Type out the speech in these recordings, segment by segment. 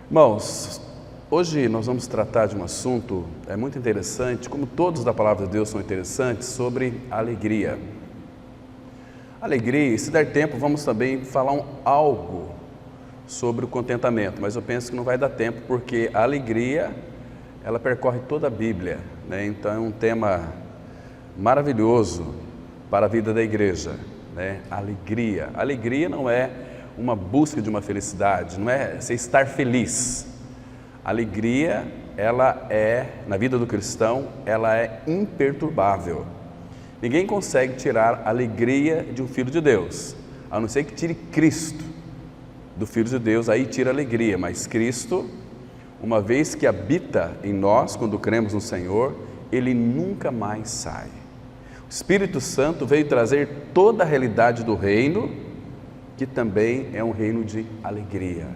Irmãos, hoje nós vamos tratar de um assunto muito interessante, como todos da Palavra de Deus são interessantes, sobre alegria. Alegria, e se der tempo, vamos também falar algo sobre o contentamento, mas eu penso que não vai dar tempo, porque a alegria, ela percorre toda a Bíblia, né? Então é um tema maravilhoso para a vida da igreja, né? Alegria. Alegria não é uma busca de uma felicidade, não é você estar feliz. Alegria, ela é, na vida do cristão, ela é imperturbável. Ninguém consegue tirar a alegria de um filho de Deus, a não ser que tire Cristo do filho de Deus, aí tira a alegria, mas Cristo, uma vez que habita em nós, quando cremos no Senhor, Ele nunca mais sai. O Espírito Santo veio trazer toda a realidade do reino, que também é um reino de alegria.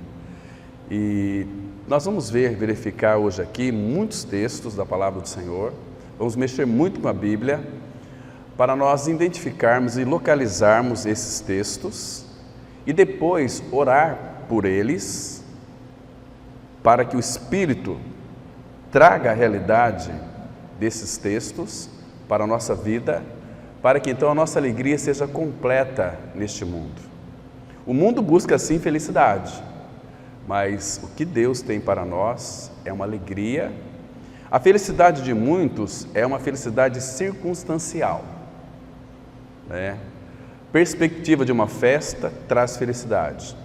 E nós vamos verificar hoje aqui muitos textos da Palavra do Senhor, vamos mexer muito com a Bíblia, para nós identificarmos e localizarmos esses textos, e depois orar por eles, para que o Espírito traga a realidade desses textos para a nossa vida, para que então a nossa alegria seja completa neste mundo. O mundo busca sim felicidade, mas o que Deus tem para nós é uma alegria. A felicidade de muitos é uma felicidade circunstancial, né? Perspectiva de uma festa traz felicidade,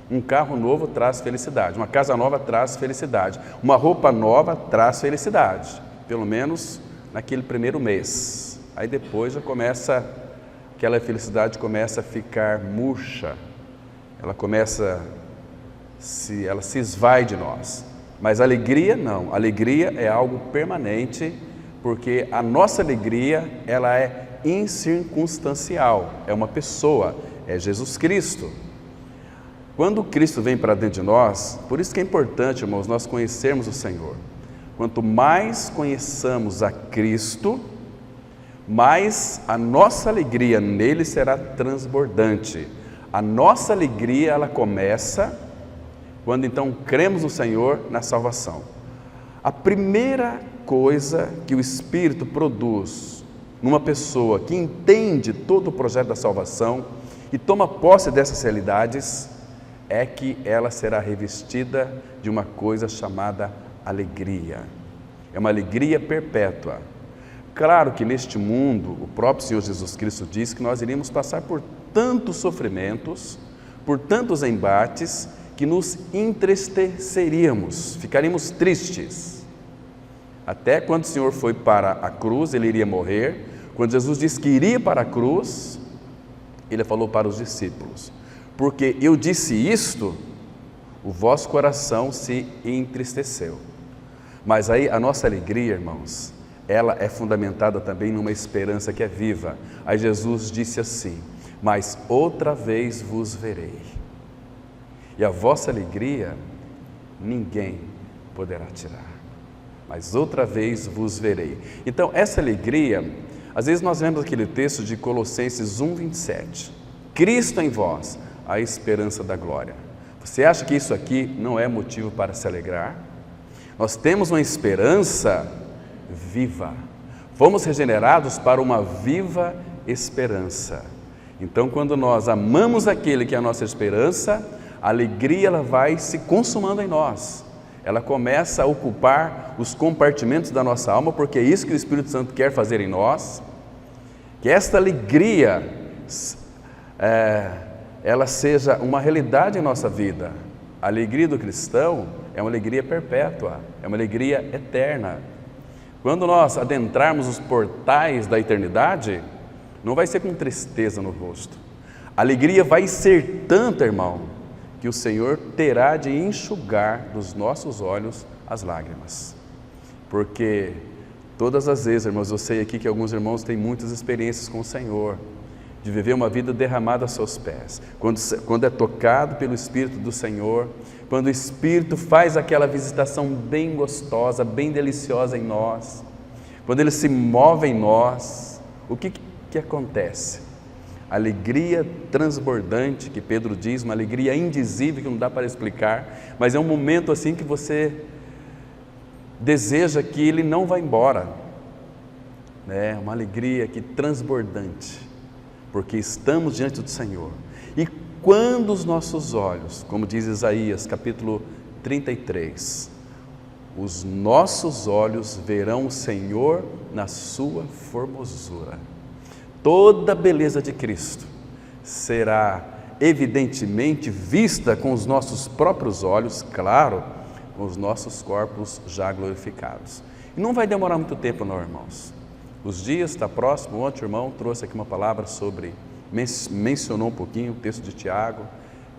um carro novo traz felicidade, uma casa nova traz felicidade, uma roupa nova traz felicidade, pelo menos naquele primeiro mês. Aí depois já começa, aquela felicidade começa a ficar murcha, ela se esvai de nós. Mas a alegria não, a alegria é algo permanente, porque a nossa alegria, ela é incircunstancial, é uma pessoa, é Jesus Cristo. Quando Cristo vem para dentro de nós, por isso que é importante, irmãos, nós conhecermos o Senhor. Quanto mais conheçamos a Cristo, mais a nossa alegria nele será transbordante. A nossa alegria, ela começa quando então cremos no Senhor na salvação. A primeira coisa que o Espírito produz numa pessoa que entende todo o projeto da salvação e toma posse dessas realidades, é que ela será revestida de uma coisa chamada alegria. É uma alegria perpétua. Claro que neste mundo, o próprio Senhor Jesus Cristo diz que nós iríamos passar por tantos sofrimentos, por tantos embates, que nos entristeceríamos, ficaríamos tristes. Até quando o Senhor foi para a cruz, Ele iria morrer. Quando Jesus disse que iria para a cruz, Ele falou para os discípulos: porque eu disse isto, o vosso coração se entristeceu. Mas aí a nossa alegria, irmãos, ela é fundamentada também numa esperança que é viva. Aí Jesus disse assim: mas outra vez vos verei, e a vossa alegria ninguém poderá tirar, mas outra vez vos verei. Então essa alegria, às vezes nós lemos aquele texto de Colossenses 1:27, Cristo em vós, a esperança da glória. Você acha que isso aqui não é motivo para se alegrar? Nós temos uma esperança viva, fomos regenerados para uma viva esperança. Então, quando nós amamos aquele que é a nossa esperança, a alegria ela vai se consumando em nós. Ela começa a ocupar os compartimentos da nossa alma, porque é isso que o Espírito Santo quer fazer em nós. Que esta alegria, ela seja uma realidade em nossa vida. A alegria do cristão é uma alegria perpétua, é uma alegria eterna. Quando nós adentrarmos os portais da eternidade, não vai ser com tristeza no rosto. A alegria vai ser tanta, irmão, que o Senhor terá de enxugar dos nossos olhos as lágrimas. Porque todas as vezes, irmãos, eu sei aqui que alguns irmãos têm muitas experiências com o Senhor, de viver uma vida derramada aos seus pés. Quando é tocado pelo Espírito do Senhor, quando o Espírito faz aquela visitação bem gostosa, bem deliciosa em nós, quando Ele se move em nós, o que acontece? alegria transbordante, que Pedro diz, uma alegria indizível que não dá para explicar, mas é um momento assim que você deseja que ele não vá embora, né? Uma alegria que transbordante, porque estamos diante do Senhor. E quando os nossos olhos, como diz Isaías, capítulo 33, os nossos olhos verão o Senhor na sua formosura. Toda a beleza de Cristo será evidentemente vista com os nossos próprios olhos, claro, com os nossos corpos já glorificados. E não vai demorar muito tempo não, irmãos. Os dias está próximo. Ontem o irmão trouxe aqui uma palavra sobre, mencionou um pouquinho o texto de Tiago,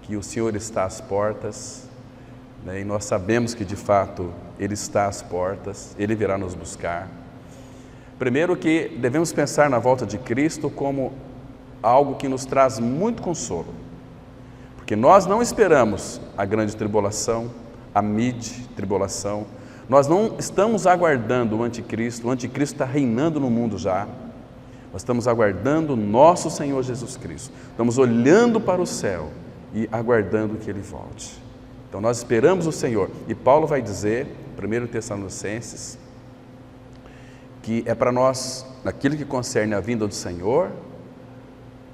que o Senhor está às portas, né? E nós sabemos que de fato Ele está às portas, Ele virá nos buscar. Primeiro que devemos pensar na volta de Cristo como algo que nos traz muito consolo, porque nós não esperamos a grande tribulação, a mid-tribulação, nós não estamos aguardando o anticristo está reinando no mundo já, nós estamos aguardando o nosso Senhor Jesus Cristo, estamos olhando para o céu e aguardando que Ele volte. Então nós esperamos o Senhor, e Paulo vai dizer, 1 Tessalonicenses, que é para nós, naquilo que concerne a vinda do Senhor,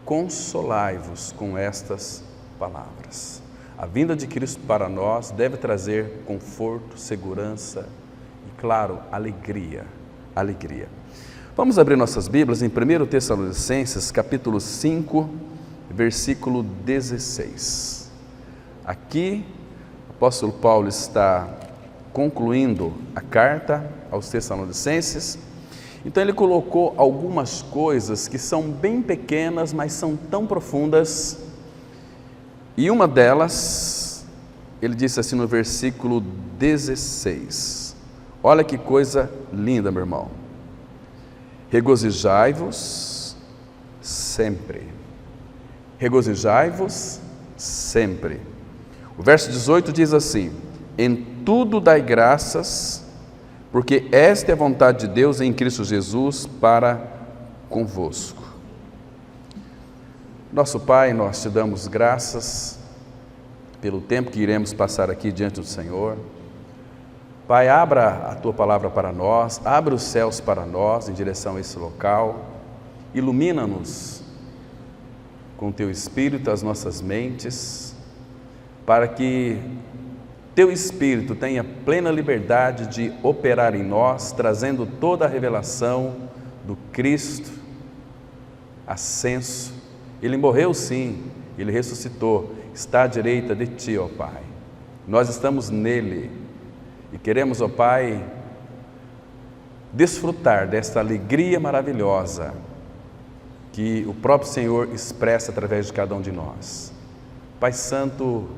consolai-vos com estas palavras. A vinda de Cristo para nós deve trazer conforto, segurança e, claro, alegria. Alegria. Vamos abrir nossas Bíblias em 1 Tessalonicenses, capítulo 5, versículo 16. Aqui, o apóstolo Paulo está concluindo a carta aos Tessalonicenses. Então ele colocou algumas coisas que são bem pequenas, mas são tão profundas. E uma delas, ele disse assim no versículo 16. Olha que coisa linda, meu irmão. Regozijai-vos sempre. Regozijai-vos sempre. O verso 18 diz assim: em tudo dai graças, porque esta é a vontade de Deus em Cristo Jesus para convosco. Nosso Pai, nós te damos graças pelo tempo que iremos passar aqui diante do Senhor. Pai, abra a Tua palavra para nós, abra os céus para nós em direção a esse local, ilumina-nos com Teu Espírito as nossas mentes, para que Teu Espírito tenha plena liberdade de operar em nós, trazendo toda a revelação do Cristo ascenso. Ele morreu sim, Ele ressuscitou, está à direita de Ti, ó Pai. Nós estamos nele e queremos, ó Pai, desfrutar desta alegria maravilhosa que o próprio Senhor expressa através de cada um de nós. Pai Santo,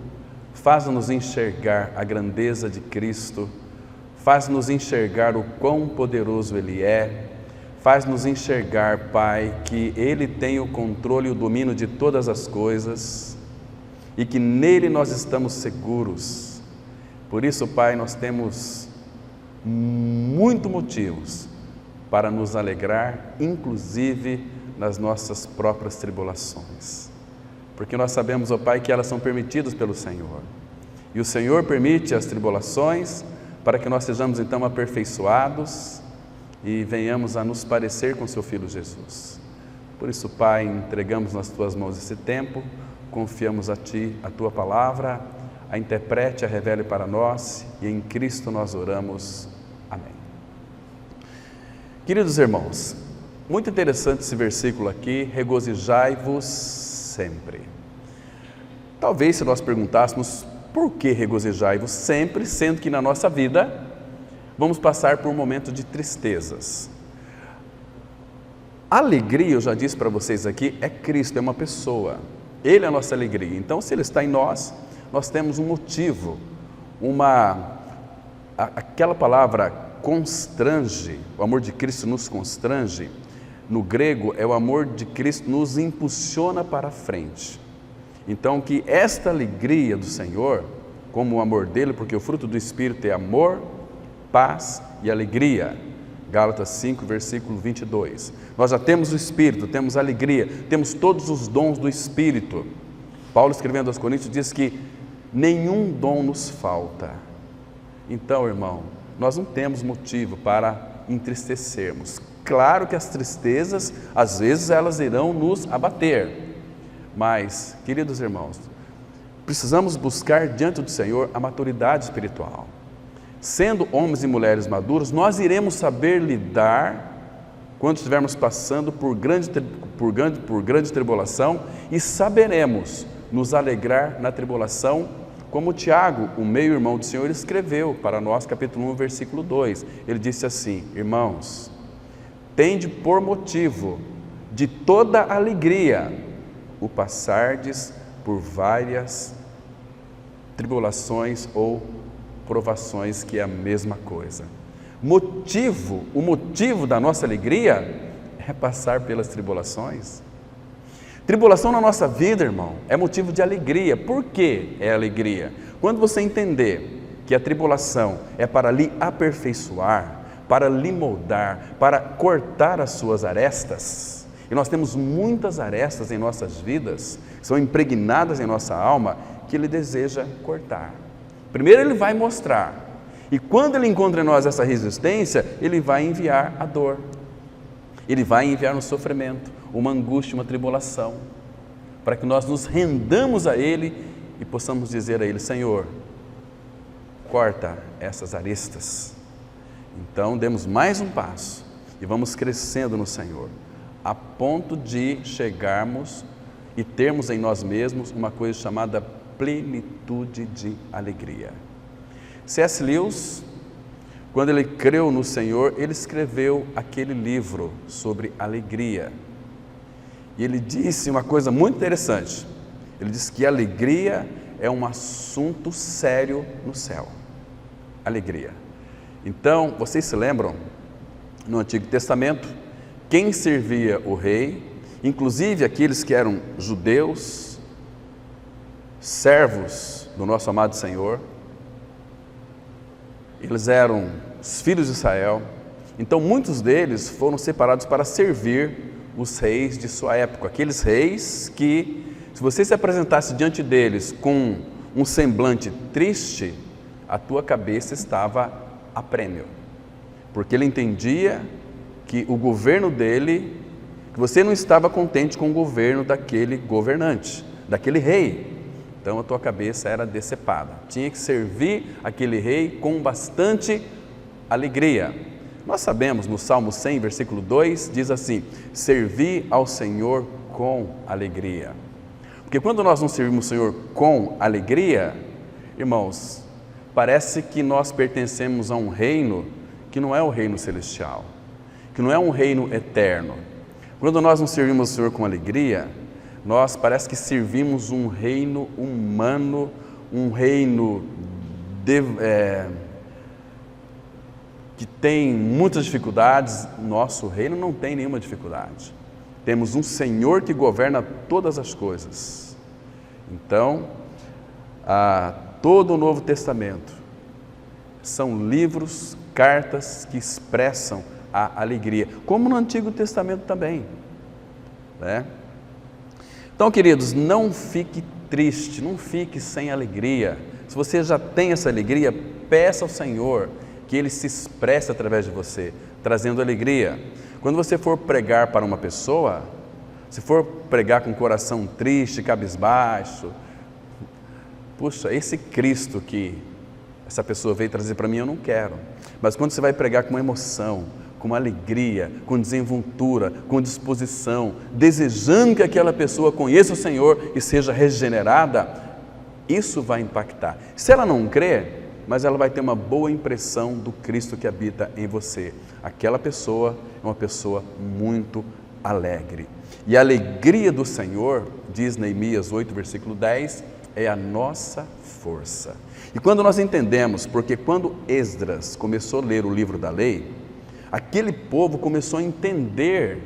faz-nos enxergar a grandeza de Cristo, faz-nos enxergar o quão poderoso Ele é, faz-nos enxergar, Pai, que Ele tem o controle e o domínio de todas as coisas e que nele nós estamos seguros. Por isso, Pai, nós temos muitos motivos para nos alegrar, inclusive nas nossas próprias tribulações. Porque nós sabemos, ó Pai, que elas são permitidas pelo Senhor. E o Senhor permite as tribulações para que nós sejamos então aperfeiçoados e venhamos a nos parecer com Seu Filho Jesus. Por isso, Pai, entregamos nas Tuas mãos esse tempo, confiamos a Ti, a Tua palavra, a interprete, a revele para nós, e em Cristo nós oramos. Amém. Queridos irmãos, muito interessante esse versículo aqui, regozijai-vos sempre. Talvez se nós perguntássemos por que regozijai-vos sempre, sendo que na nossa vida vamos passar por um momento de tristezas. A alegria, eu já disse para vocês aqui, é Cristo, é uma pessoa. Ele é a nossa alegria. Então, se Ele está em nós, nós temos um motivo, aquela palavra constrange, o amor de Cristo nos constrange, no grego é o amor de Cristo nos impulsiona para a frente. Então, que esta alegria do Senhor, como o amor dele, porque o fruto do Espírito é amor, paz e alegria. Gálatas 5, versículo 22. Nós já temos o Espírito, temos alegria, temos todos os dons do Espírito. Paulo, escrevendo aos Coríntios, diz que nenhum dom nos falta. Então, irmão, nós não temos motivo para entristecermos. Claro que as tristezas, às vezes, elas irão nos abater. Mas, queridos irmãos, precisamos buscar diante do Senhor a maturidade espiritual. Sendo homens e mulheres maduros, nós iremos saber lidar quando estivermos passando por grande tribulação e saberemos nos alegrar na tribulação, como Tiago, o meio-irmão do Senhor, escreveu para nós, capítulo 1, versículo 2. Ele disse assim: irmãos, tende por motivo de toda alegria o passardes por várias tribulações ou provações, que é a mesma coisa. O motivo da nossa alegria é passar pelas tribulações. Tribulação na nossa vida, irmão, é motivo de alegria. Por que é alegria? Quando você entender que a tribulação é para lhe aperfeiçoar, para lhe moldar, para cortar as suas arestas, e nós temos muitas arestas em nossas vidas, que são impregnadas em nossa alma, que Ele deseja cortar. Primeiro Ele vai mostrar, e quando Ele encontra em nós essa resistência, Ele vai enviar a dor, Ele vai enviar um sofrimento, uma angústia, uma tribulação, para que nós nos rendamos a Ele e possamos dizer a Ele: Senhor, corta essas arestas. Então demos mais um passo e vamos crescendo no Senhor, a ponto de chegarmos e termos em nós mesmos uma coisa chamada plenitude de alegria. C.S. Lewis, quando ele creu no Senhor, ele escreveu aquele livro sobre alegria. E ele disse uma coisa muito interessante. Ele disse que alegria é um assunto sério no céu. Alegria. Então, vocês se lembram, no Antigo Testamento, quem servia o rei, inclusive aqueles que eram judeus, servos do nosso amado Senhor, eles eram os filhos de Israel. Então muitos deles foram separados para servir os reis de sua época, aqueles reis que, se você se apresentasse diante deles com um semblante triste, a tua cabeça estava a prêmio, porque ele entendia que o governo dele, que você não estava contente com o governo daquele governante, daquele rei. Então a tua cabeça era decepada, tinha que servir aquele rei com bastante alegria. Nós sabemos, no Salmo 100, versículo 2, diz assim: servi ao Senhor com alegria. Porque quando nós não servimos o Senhor com alegria, irmãos, parece que nós pertencemos a um reino que não é o reino celestial, que não é um reino eterno. Quando nós não servimos o Senhor com alegria, nós parece que servimos um reino humano, um reino que tem muitas dificuldades. Nosso reino não tem nenhuma dificuldade. Temos um Senhor que governa todas as coisas. Então, todo o Novo Testamento são livros, cartas que expressam a alegria, como no Antigo Testamento também, né? Então, queridos, não fique triste, não fique sem alegria. Se você já tem essa alegria, peça ao Senhor que Ele se expresse através de você, trazendo alegria. Quando você for pregar para uma pessoa, se for pregar com o coração triste, cabisbaixo, puxa, esse Cristo que essa pessoa veio trazer para mim, eu não quero. Mas quando você vai pregar com emoção, com alegria, com desenvoltura, com disposição, desejando que aquela pessoa conheça o Senhor e seja regenerada, isso vai impactar. Se ela não crê, mas ela vai ter uma boa impressão do Cristo que habita em você. Aquela pessoa é uma pessoa muito alegre. E a alegria do Senhor, diz Neemias 8, versículo 10, é a nossa força. E quando nós entendemos, porque quando Esdras começou a ler o livro da lei, aquele povo começou a entender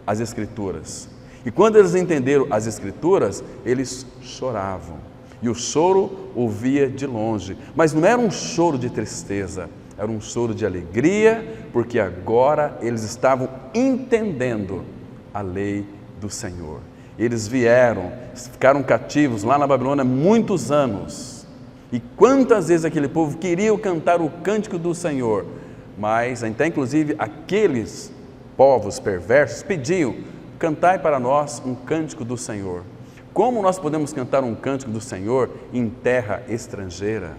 as Escrituras. E quando eles entenderam as Escrituras, eles choravam. E o choro ouvia de longe. Mas não era um choro de tristeza, era um choro de alegria, porque agora eles estavam entendendo a lei do Senhor. Eles vieram, ficaram cativos lá na Babilônia muitos anos. E quantas vezes aquele povo queria cantar o cântico do Senhor, mas até inclusive aqueles povos perversos pediam: cantai para nós um cântico do Senhor. Como nós podemos cantar um cântico do Senhor em terra estrangeira?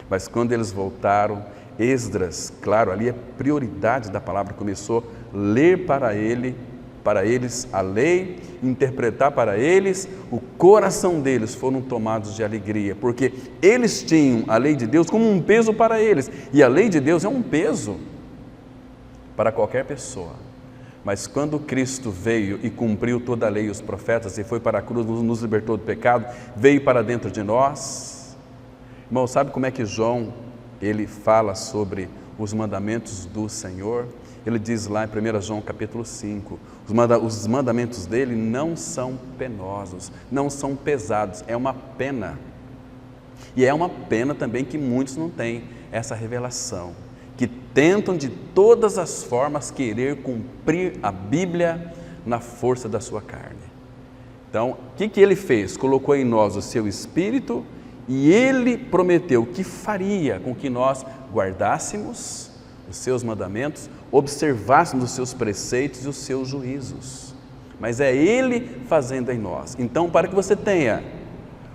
Mas quando eles voltaram, Esdras, claro, ali é prioridade da palavra, começou a ler para eles a lei, interpretar para eles, o coração deles foram tomados de alegria, porque eles tinham a lei de Deus como um peso para eles, e a lei de Deus é um peso para qualquer pessoa. Mas quando Cristo veio e cumpriu toda a lei e os profetas, e foi para a cruz, nos libertou do pecado, veio para dentro de nós. Irmão, sabe como é que João, ele fala sobre os mandamentos do Senhor? Ele diz lá em 1 João capítulo 5, os mandamentos dele não são penosos, não são pesados, é uma pena. E é uma pena também que muitos não têm essa revelação, que tentam de todas as formas querer cumprir a Bíblia na força da sua carne. Então, o que ele fez? Colocou em nós o seu Espírito e ele prometeu que faria com que nós guardássemos os seus mandamentos, observássemos os seus preceitos e os seus juízos. Mas é ele fazendo em nós. Então, para que você tenha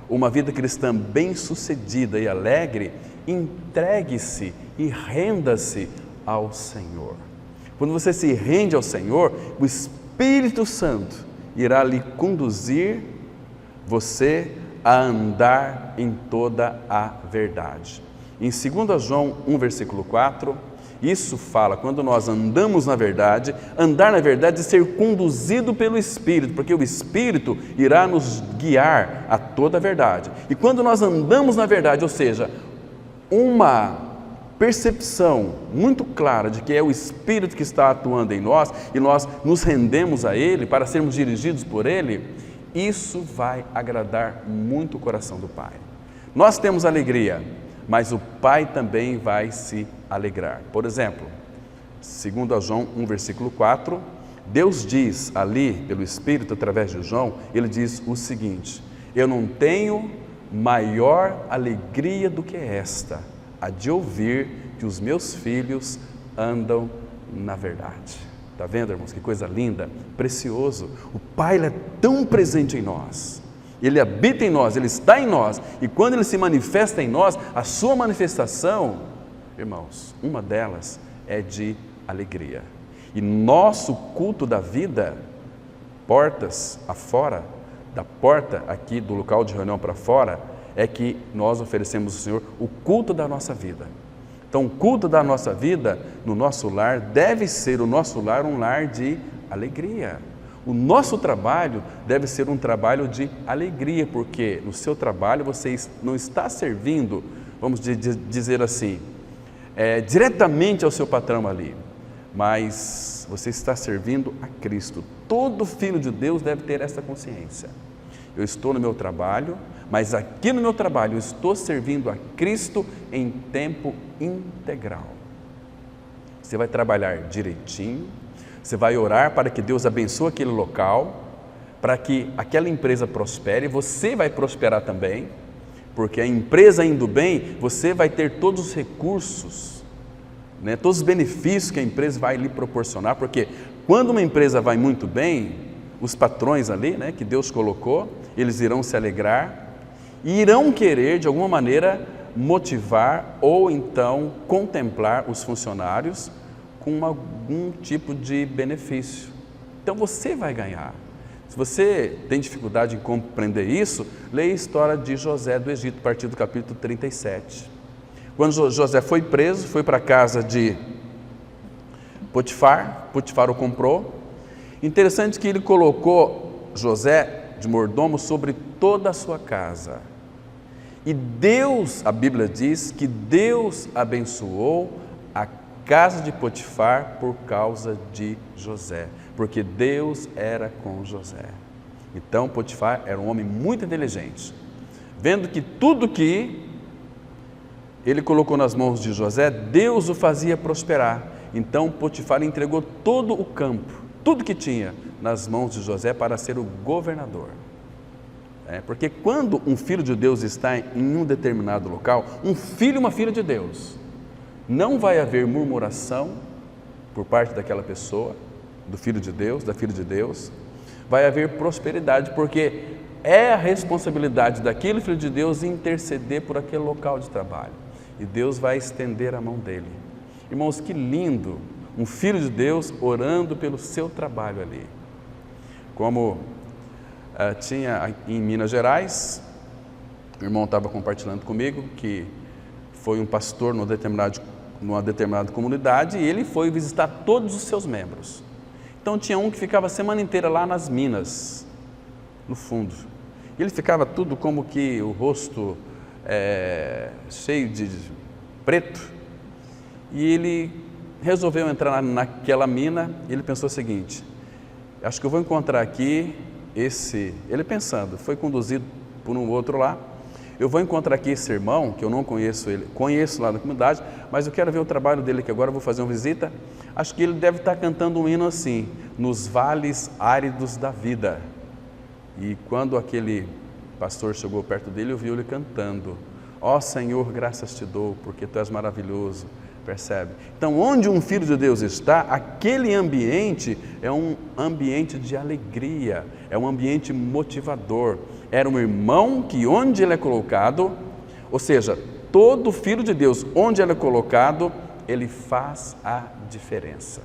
uma vida cristã bem-sucedida e alegre, entregue-se e renda-se ao Senhor. Quando você se rende ao Senhor, o Espírito Santo irá lhe conduzir você a andar em toda a verdade. Em 2 João 1, versículo 4, isso fala, quando nós andamos na verdade, andar na verdade é ser conduzido pelo Espírito, porque o Espírito irá nos guiar a toda a verdade. E quando nós andamos na verdade, ou seja, uma percepção muito clara de que é o Espírito que está atuando em nós, e nós nos rendemos a Ele para sermos dirigidos por Ele, isso vai agradar muito o coração do Pai. Nós temos alegria, mas o Pai também vai se alegrar. Por exemplo, 2 João 1, versículo 4, Deus diz ali, pelo Espírito, através de João, Ele diz o seguinte: eu não tenho maior alegria do que esta, a de ouvir que os meus filhos andam na verdade. Está vendo, irmãos, que coisa linda, precioso. O Pai, Ele é tão presente em nós, Ele habita em nós, Ele está em nós, e quando Ele se manifesta em nós, a sua manifestação, irmãos, uma delas é de alegria. E nosso culto da vida, portas afora, da porta aqui do local de reunião para fora, é que nós oferecemos ao Senhor o culto da nossa vida. Então, o culto da nossa vida no nosso lar deve ser o nosso lar um lar de alegria. O nosso trabalho deve ser um trabalho de alegria, porque no seu trabalho você não está servindo, vamos dizer assim, diretamente ao seu patrão ali, mas você está servindo a Cristo. Todo filho de Deus deve ter essa consciência. Eu estou no meu trabalho, mas aqui no meu trabalho eu estou servindo a Cristo em tempo integral. Você vai trabalhar direitinho, você vai orar para que Deus abençoe aquele local, para que aquela empresa prospere, e você vai prosperar também, porque a empresa indo bem, você vai ter todos os recursos, todos os benefícios que a empresa vai lhe proporcionar, porque quando uma empresa vai muito bem, os patrões ali, que Deus colocou, eles irão se alegrar e irão querer, de alguma maneira, motivar ou então contemplar os funcionários com algum tipo de benefício. Então você vai ganhar. Se você tem dificuldade em compreender isso, leia a história de José do Egito, a partir do capítulo 37. Quando José foi preso, foi para a casa de Potifar, Potifar o comprou. Interessante que ele colocou José de mordomo sobre toda a sua casa. E Deus, a Bíblia diz que Deus abençoou a casa de Potifar por causa de José, porque Deus era com José. Então Potifar era um homem muito inteligente, vendo que tudo que ele colocou nas mãos de José, Deus o fazia prosperar. Então Potifar entregou todo o campo, tudo que tinha, nas mãos de José para ser o governador. Porque quando um filho de Deus está em um determinado local, um filho e uma filha de Deus, não vai haver murmuração por parte daquela pessoa, do filho de Deus, da filha de Deus, vai haver prosperidade, porque é a responsabilidade daquele filho de Deus interceder por aquele local de trabalho, e Deus vai estender a mão dele. Irmãos, que lindo, um filho de Deus orando pelo seu trabalho ali. Como tinha em Minas Gerais, o irmão estava compartilhando comigo que foi um pastor numa determinada comunidade, e ele foi visitar todos os seus membros. Então tinha um que ficava a semana inteira lá nas minas, no fundo. Ele ficava tudo como que o rosto cheio de preto, e ele resolveu entrar naquela mina. E ele pensou o seguinte: acho que eu vou encontrar aqui ele pensando, foi conduzido por um outro lá, eu vou encontrar aqui esse irmão, que eu não conheço ele, conheço lá na comunidade, mas eu quero ver o trabalho dele, que agora eu vou fazer uma visita. Acho que ele deve estar cantando um hino assim: nos vales áridos da vida. E quando aquele pastor chegou perto dele, eu vi ele cantando: ó Senhor, graças te dou, porque tu és maravilhoso. Percebe? Então, onde um filho de Deus está, aquele ambiente é um ambiente de alegria, é um ambiente motivador. Era um irmão que onde ele é colocado, ou seja, todo filho de Deus, onde ele é colocado, ele faz a diferença.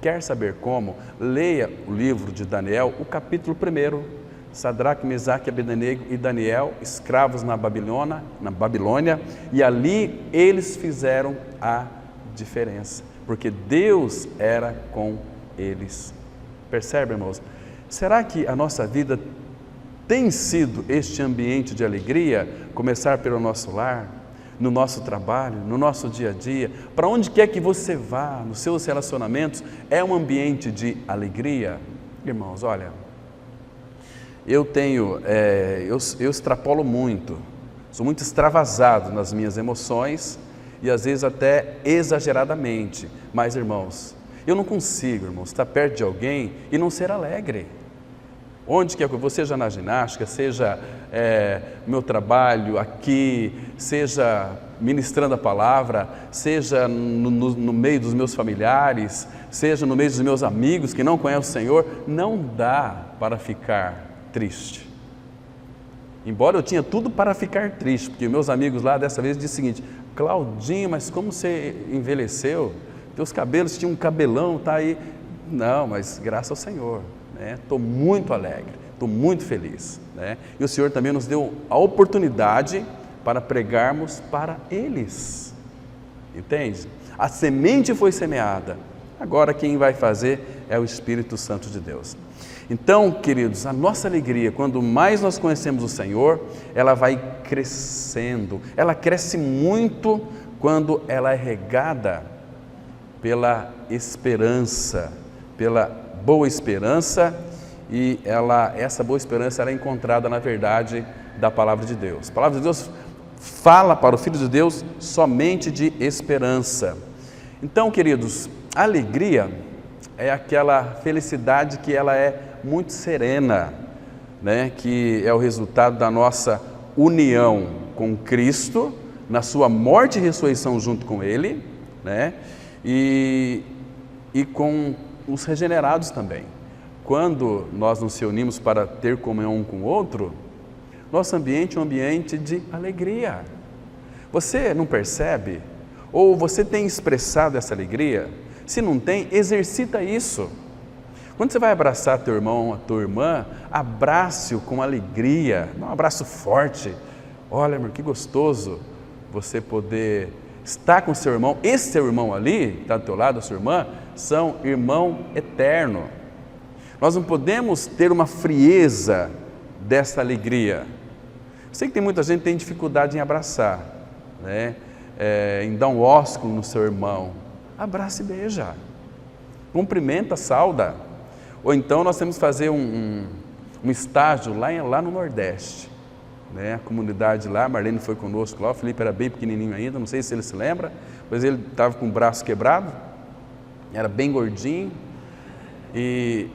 Quer saber como? Leia o livro de Daniel, o capítulo 1. Sadraque, Mesaque, Abednego e Daniel, escravos na Babilônia, e ali eles fizeram a diferença, porque Deus era com eles. Percebe, irmãos? Será que a nossa vida tem sido este ambiente de alegria? Começar pelo nosso lar, no nosso trabalho, no nosso dia a dia, para onde quer que você vá, nos seus relacionamentos, é um ambiente de alegria? Irmãos, olha, eu extrapolo muito, sou muito extravasado nas minhas emoções, e às vezes até exageradamente, mas irmãos, eu não consigo, irmãos, estar perto de alguém e não ser alegre. Onde quer que eu seja na ginástica, seja meu trabalho aqui, seja ministrando a palavra, seja no meio dos meus familiares, seja no meio dos meus amigos que não conhecem o Senhor, não dá para ficar triste. Embora eu tinha tudo para ficar triste, porque meus amigos lá dessa vez disseram o seguinte: Claudinho, mas como você envelheceu, teus cabelos tinham um cabelão, tá aí. Não, mas graças ao Senhor, estou muito alegre, estou muito feliz, e o Senhor também nos deu a oportunidade para pregarmos para eles, entende? A semente foi semeada, agora quem vai fazer é o Espírito Santo de Deus. Então, queridos, a nossa alegria, quando mais nós conhecemos o Senhor, ela vai crescendo, ela cresce muito quando ela é regada pela esperança, pela boa esperança, e essa boa esperança ela é encontrada na verdade da Palavra de Deus. A Palavra de Deus fala para o Filho de Deus somente de esperança. Então, queridos, a alegria é aquela felicidade que ela é muito serena, que é o resultado da nossa união com Cristo, na sua morte e ressurreição junto com Ele, e com os regenerados também. Quando nós nos reunimos para ter comunhão um com o outro, nosso ambiente é um ambiente de alegria. Você não percebe? Ou você tem expressado essa alegria? Se não tem, exercita isso. Quando você vai abraçar teu irmão, a tua irmã, abrace-o com alegria, dá um abraço forte. Olha, irmão, que gostoso você poder estar com seu irmão. Esse seu irmão ali, que está do teu lado, a sua irmã, são irmão eterno. Nós não podemos ter uma frieza dessa alegria. Sei que tem muita gente que tem dificuldade em abraçar, em dar um ósculo no seu irmão. Abraça e beija, cumprimenta, sauda. Ou então nós temos que fazer um estágio lá no Nordeste, né? A comunidade lá, a Marlene foi conosco lá, o Felipe era bem pequenininho ainda, não sei se ele se lembra, mas ele estava com o braço quebrado, era bem gordinho, e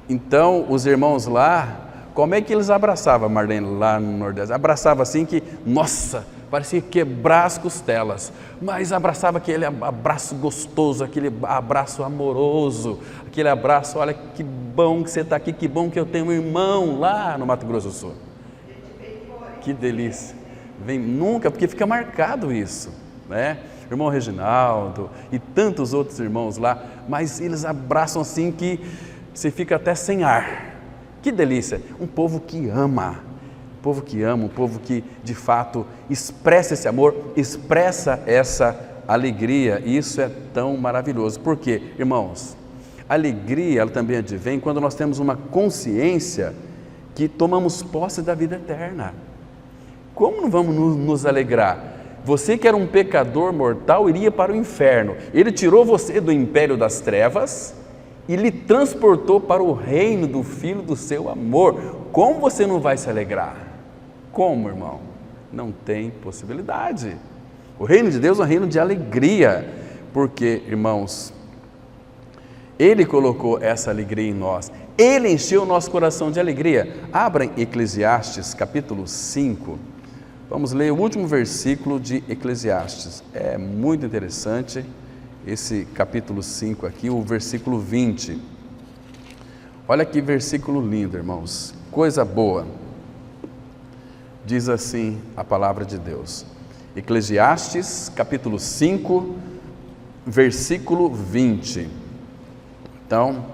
então os irmãos lá, como é que eles abraçavam a Marlene lá no Nordeste? Abraçava assim que, nossa, parecia quebrar as costelas, mas abraçava aquele abraço gostoso, aquele abraço amoroso, aquele abraço, olha que bom que você está aqui, que bom que eu tenho um irmão lá no Mato Grosso do Sul. Que delícia. Vem nunca, porque fica marcado isso, né? Irmão Reginaldo e tantos outros irmãos lá, mas eles abraçam assim que você fica até sem ar. Que delícia, um povo que ama, um povo que de fato expressa esse amor, expressa essa alegria, e isso é tão maravilhoso. Por quê, irmãos? A alegria, ela também advém quando nós temos uma consciência que tomamos posse da vida eterna. Como não vamos nos alegrar? Você que era um pecador mortal iria para o inferno, Ele tirou você do império das trevas e lhe transportou para o reino do Filho do seu amor. Como você não vai se alegrar? Como, irmão? Não tem possibilidade. O reino de Deus é um reino de alegria, porque, irmãos, Ele colocou essa alegria em nós, Ele encheu o nosso coração de alegria. Abra Eclesiastes capítulo 5, vamos ler o último versículo de Eclesiastes, é muito interessante esse capítulo 5 aqui, o versículo 20, olha que versículo lindo, irmãos, coisa boa. Diz assim a palavra de Deus, Eclesiastes capítulo 5, versículo 20, então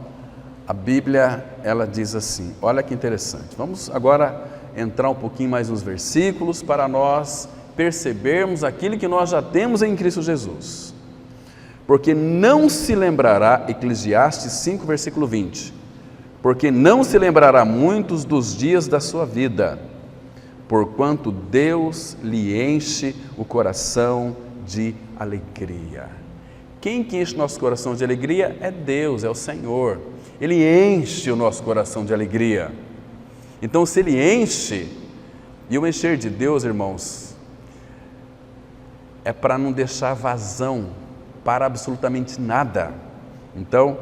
a Bíblia ela diz assim, olha que interessante, vamos agora entrar um pouquinho mais nos versículos para nós percebermos aquilo que nós já temos em Cristo Jesus. Porque não se lembrará, Eclesiastes 5, versículo 20, porque não se lembrará muitos dos dias da sua vida, porquanto Deus lhe enche o coração de alegria. Quem que enche o nosso coração de alegria? É Deus, é o Senhor. Ele enche o nosso coração de alegria. Então, se Ele enche, e o encher de Deus, irmãos, é para não deixar vazão para absolutamente nada. Então,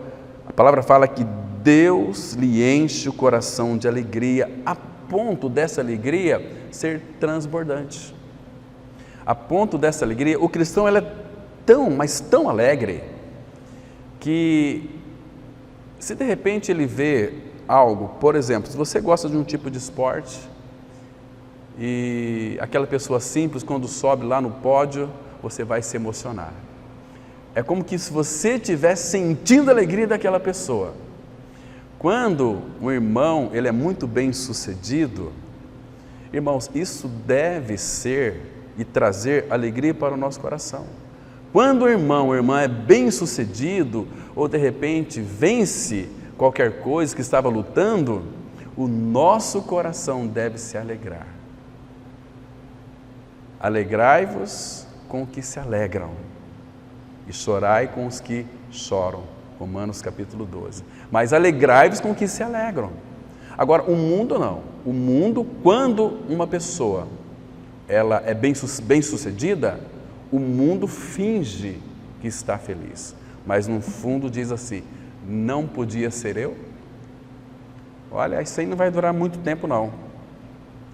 a palavra fala que Deus lhe enche o coração de alegria, a ponto dessa alegria ser transbordante. A ponto dessa alegria, o cristão ele é tão, mas tão alegre, que se de repente ele vê algo, por exemplo, se você gosta de um tipo de esporte, e aquela pessoa simples, quando sobe lá no pódio, você vai se emocionar. É como que se você estivesse sentindo a alegria daquela pessoa. Quando um irmão ele é muito bem sucedido, irmãos, isso deve ser e trazer alegria para o nosso coração. Quando o irmão ou irmã é bem sucedido, ou de repente vence qualquer coisa que estava lutando, o nosso coração deve se alegrar. Alegrai-vos com os que se alegram, e chorai com os que choram. Romanos capítulo 12. Mas alegrai-vos com os que se alegram. Agora, o mundo não. O mundo, quando uma pessoa ela é bem sucedida, o mundo finge que está feliz. Mas no fundo diz assim, não podia ser eu? Olha, isso aí não vai durar muito tempo não.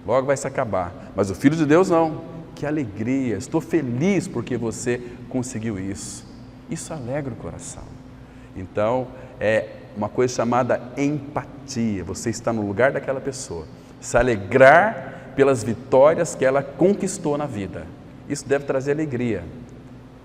Logo vai se acabar. Mas o Filho de Deus não. Que alegria, estou feliz porque você conseguiu isso. Isso alegra o coração. Então, é uma coisa chamada empatia. Você está no lugar daquela pessoa. Se alegrar pelas vitórias que ela conquistou na vida. Isso deve trazer alegria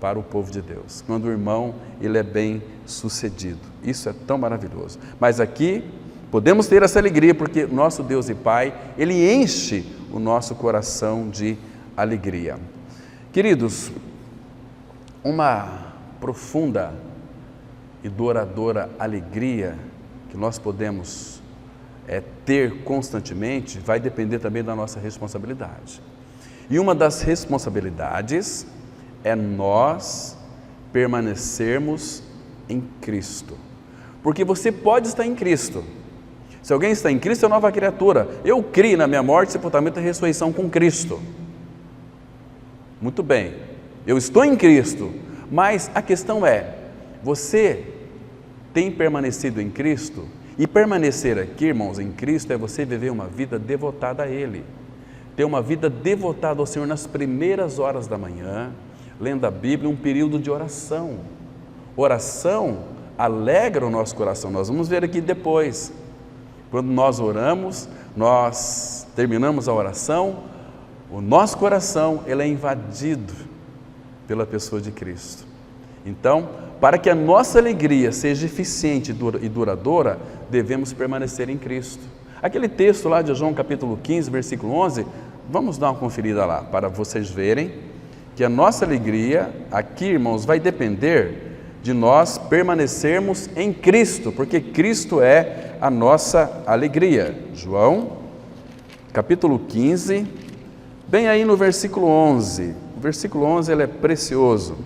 para o povo de Deus. Quando o irmão ele é bem sucedido. Isso é tão maravilhoso. Mas aqui podemos ter essa alegria porque nosso Deus e Pai, Ele enche o nosso coração de alegria. Queridos, uma profunda e duradoura alegria que nós podemos ter constantemente vai depender também da nossa responsabilidade. E uma das responsabilidades é nós permanecermos em Cristo. Porque você pode estar em Cristo, Se alguém está em Cristo, é nova criatura. Eu criei na minha morte, sepultamento e ressurreição com Cristo. Muito bem, eu estou em Cristo, mas a questão é, você tem permanecido em Cristo? E permanecer aqui, irmãos, em Cristo é você viver uma vida devotada a Ele. Ter uma vida devotada ao Senhor nas primeiras horas da manhã, lendo a Bíblia, um período de oração. Oração alegra o nosso coração. Nós vamos ver aqui depois. Quando nós oramos, nós terminamos a oração, o nosso coração ele é invadido pela pessoa de Cristo. Então, para que a nossa alegria seja eficiente e duradoura, devemos permanecer em Cristo. Aquele texto lá de João capítulo 15, versículo 11, vamos dar uma conferida lá, para vocês verem que a nossa alegria, aqui irmãos, vai depender de nós permanecermos em Cristo, porque Cristo é a nossa alegria. João capítulo 15, bem aí no versículo 11, o versículo 11 ele é precioso.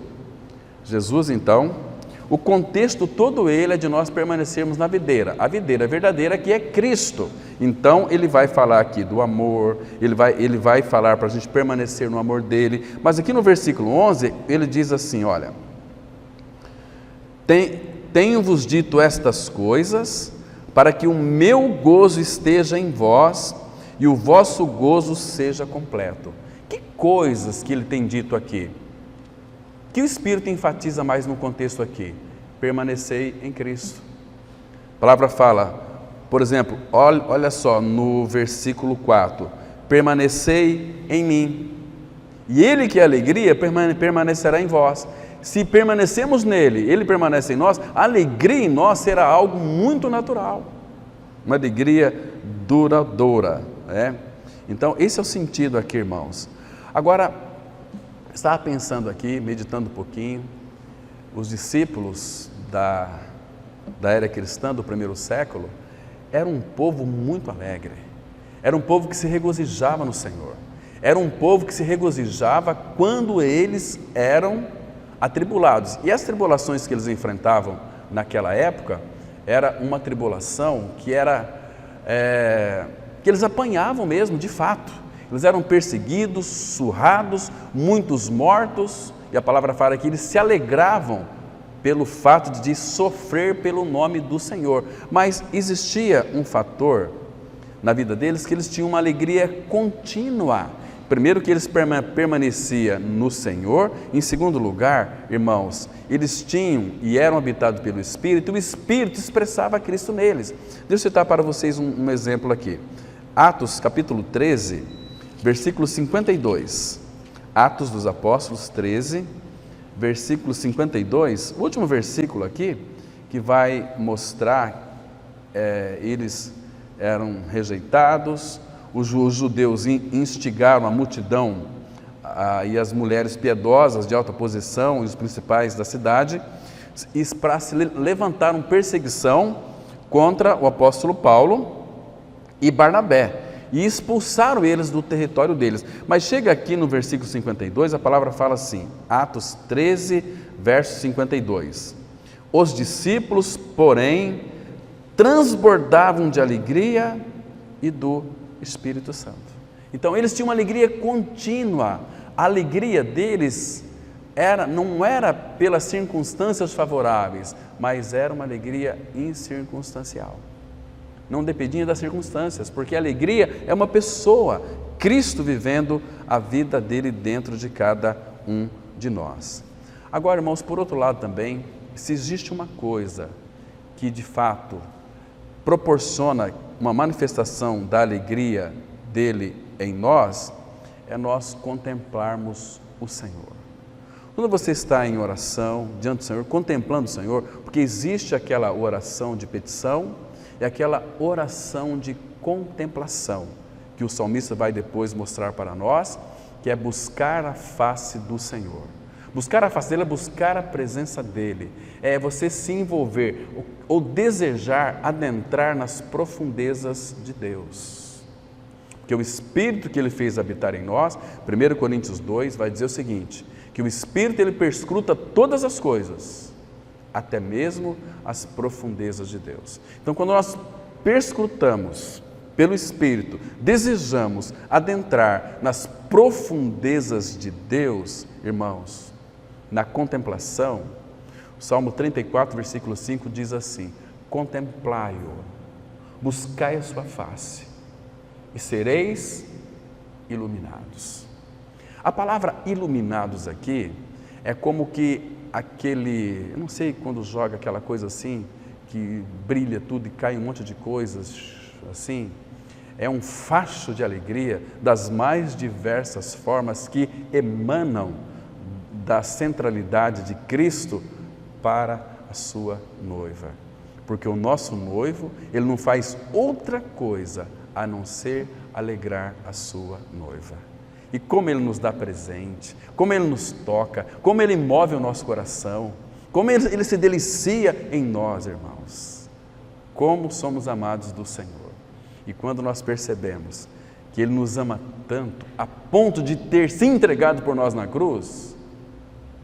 Jesus então, o contexto todo ele é de nós permanecermos na videira, a videira verdadeira que é Cristo. Então ele vai falar aqui do amor, ele vai falar para a gente permanecer no amor dele, mas aqui no versículo 11 ele diz assim, olha, tenho-vos dito estas coisas para que o meu gozo esteja em vós e o vosso gozo seja completo. Que coisas que ele tem dito aqui? Que o Espírito enfatiza mais no contexto aqui? Permanecei em Cristo. A palavra fala, por exemplo, olha só no versículo 4, permanecei em mim, e Ele que é alegria permanecerá em vós. Se permanecemos nele, Ele permanece em nós, a alegria em nós será algo muito natural, uma alegria duradoura, né? Então esse é o sentido aqui, irmãos. Agora, estava pensando aqui, meditando um pouquinho, os discípulos da era cristã do primeiro século eram um povo muito alegre, era um povo que se regozijava no Senhor, era um povo que se regozijava quando eles eram atribulados. E as tribulações que eles enfrentavam naquela época, era uma tribulação que que eles apanhavam mesmo, de fato. Eles eram perseguidos, surrados, muitos mortos, e a palavra fala que eles se alegravam pelo fato de sofrer pelo nome do Senhor. Mas existia um fator na vida deles que eles tinham uma alegria contínua. Primeiro que eles permaneciam no Senhor, em segundo lugar, irmãos, eles tinham e eram habitados pelo Espírito, e o Espírito expressava Cristo neles. Deixa eu citar para vocês um exemplo aqui. Atos capítulo 13, versículo 52, Atos dos Apóstolos 13, versículo 52, o último versículo aqui, que vai mostrar, eles eram rejeitados, os judeus instigaram a multidão e as mulheres piedosas de alta posição e os principais da cidade, para se levantaram perseguição contra o apóstolo Paulo e Barnabé, e expulsaram eles do território deles. Mas chega aqui no versículo 52, a palavra fala assim, Atos 13, verso 52. Os discípulos, porém, transbordavam de alegria e do Espírito Santo. Então eles tinham uma alegria contínua. A alegria deles não era pelas circunstâncias favoráveis, mas era uma alegria incircunstancial. Não dependia das circunstâncias, porque a alegria é uma pessoa, Cristo vivendo a vida dele dentro de cada um de nós. Agora, irmãos, por outro lado também, se existe uma coisa que de fato proporciona uma manifestação da alegria dele em nós, é nós contemplarmos o Senhor. Quando você está em oração, diante do Senhor, contemplando o Senhor, porque existe aquela oração de petição e aquela oração de contemplação, que o salmista vai depois mostrar para nós, que é buscar a face do Senhor. Buscar a face dele é buscar a presença dele, é você se envolver ou desejar adentrar nas profundezas de Deus. Porque o Espírito que ele fez habitar em nós, 1 Coríntios 2 vai dizer o seguinte, que o Espírito ele perscruta todas as coisas, até mesmo as profundezas de Deus. Então quando nós perscrutamos pelo Espírito, desejamos adentrar nas profundezas de Deus, irmãos, na contemplação, o Salmo 34, versículo 5 diz assim: contemplai-o, buscai a sua face e sereis iluminados. A palavra iluminados aqui é como que eu não sei quando joga aquela coisa assim, que brilha tudo e cai um monte de coisas assim, é um facho de alegria das mais diversas formas que emanam da centralidade de Cristo para a sua noiva. Porque o nosso noivo, ele não faz outra coisa a não ser alegrar a sua noiva. E como ele nos dá presente, como ele nos toca, como ele move o nosso coração, como ele se delicia em nós, irmãos. Como somos amados do Senhor. E quando nós percebemos que ele nos ama tanto, a ponto de ter se entregado por nós na cruz,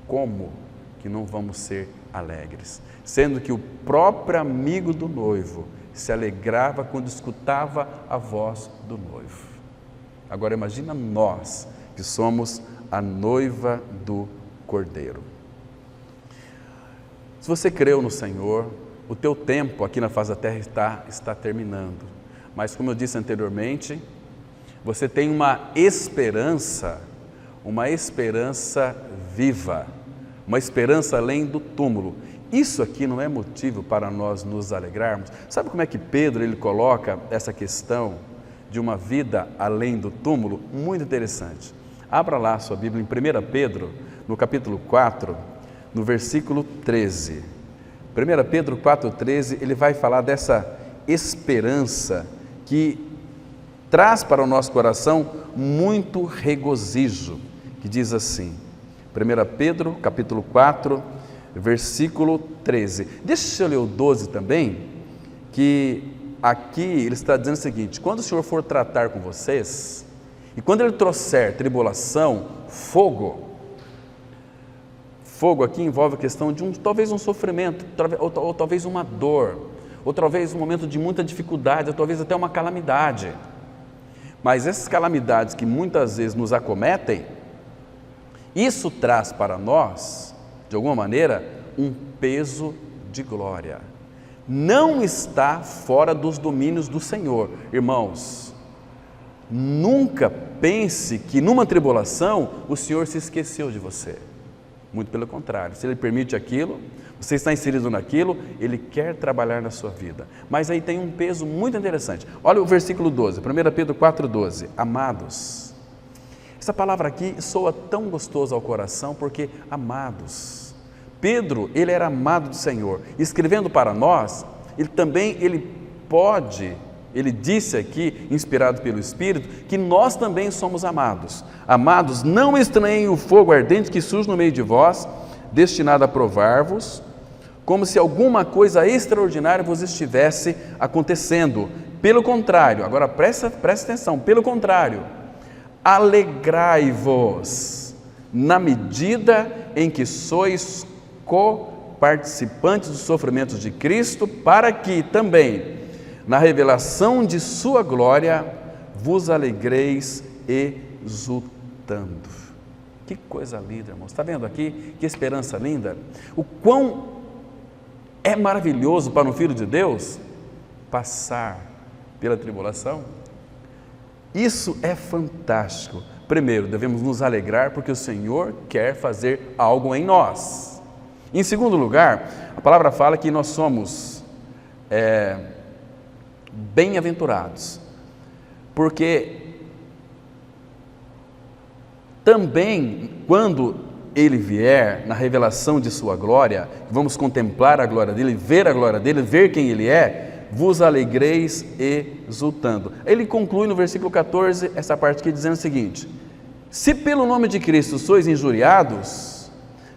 como que não vamos ser alegres? Sendo que o próprio amigo do noivo se alegrava quando escutava a voz do noivo. Agora imagina nós, que somos a noiva do Cordeiro. Se você creu no Senhor, o teu tempo aqui na face da terra está terminando. Mas como eu disse anteriormente, você tem uma esperança viva, uma esperança além do túmulo. Isso aqui não é motivo para nós nos alegrarmos? Sabe como é que Pedro ele coloca essa questão de uma vida além do túmulo? Muito interessante. Abra lá a sua Bíblia em 1 Pedro, no capítulo 4, no versículo 13. 1 Pedro 4,13, ele vai falar dessa esperança que traz para o nosso coração muito regozijo, que diz assim, 1 Pedro, capítulo 4, versículo 13. Deixa eu ler o 12 também, que aqui ele está dizendo o seguinte: quando o Senhor for tratar com vocês, e quando Ele trouxer tribulação, fogo aqui envolve a questão de talvez um sofrimento, ou talvez uma dor, ou talvez um momento de muita dificuldade, ou talvez até uma calamidade. Mas essas calamidades que muitas vezes nos acometem, isso traz para nós, de alguma maneira, um peso de glória. Não está fora dos domínios do Senhor. Irmãos, nunca pense que numa tribulação o Senhor se esqueceu de você. Muito pelo contrário, se Ele permite aquilo, você está inserido naquilo, Ele quer trabalhar na sua vida. Mas aí tem um peso muito interessante. Olha o versículo 12, 1 Pedro 4,12. Amados. Essa palavra aqui soa tão gostosa ao coração, porque amados. Pedro, ele era amado do Senhor. Escrevendo para nós, ele disse aqui, inspirado pelo Espírito, que nós também somos amados. Amados, não estranhem o fogo ardente que surge no meio de vós, destinado a provar-vos, como se alguma coisa extraordinária vos estivesse acontecendo. Pelo contrário, agora presta atenção, pelo contrário, alegrai-vos na medida em que sois co-participantes dos sofrimentos de Cristo, para que também, na revelação de sua glória, vos alegreis exultando. Que coisa linda, irmãos. Está vendo aqui? Que esperança linda. O quão é maravilhoso para um filho de Deus passar pela tribulação. Isso é fantástico. Primeiro, devemos nos alegrar porque o Senhor quer fazer algo em nós. Em segundo lugar, a palavra fala que nós somos bem-aventurados, porque também quando Ele vier na revelação de sua glória, vamos contemplar a glória dEle, ver a glória dEle, ver quem Ele é, vos alegreis exultando. Ele conclui no versículo 14, essa parte aqui dizendo o seguinte: se pelo nome de Cristo sois injuriados,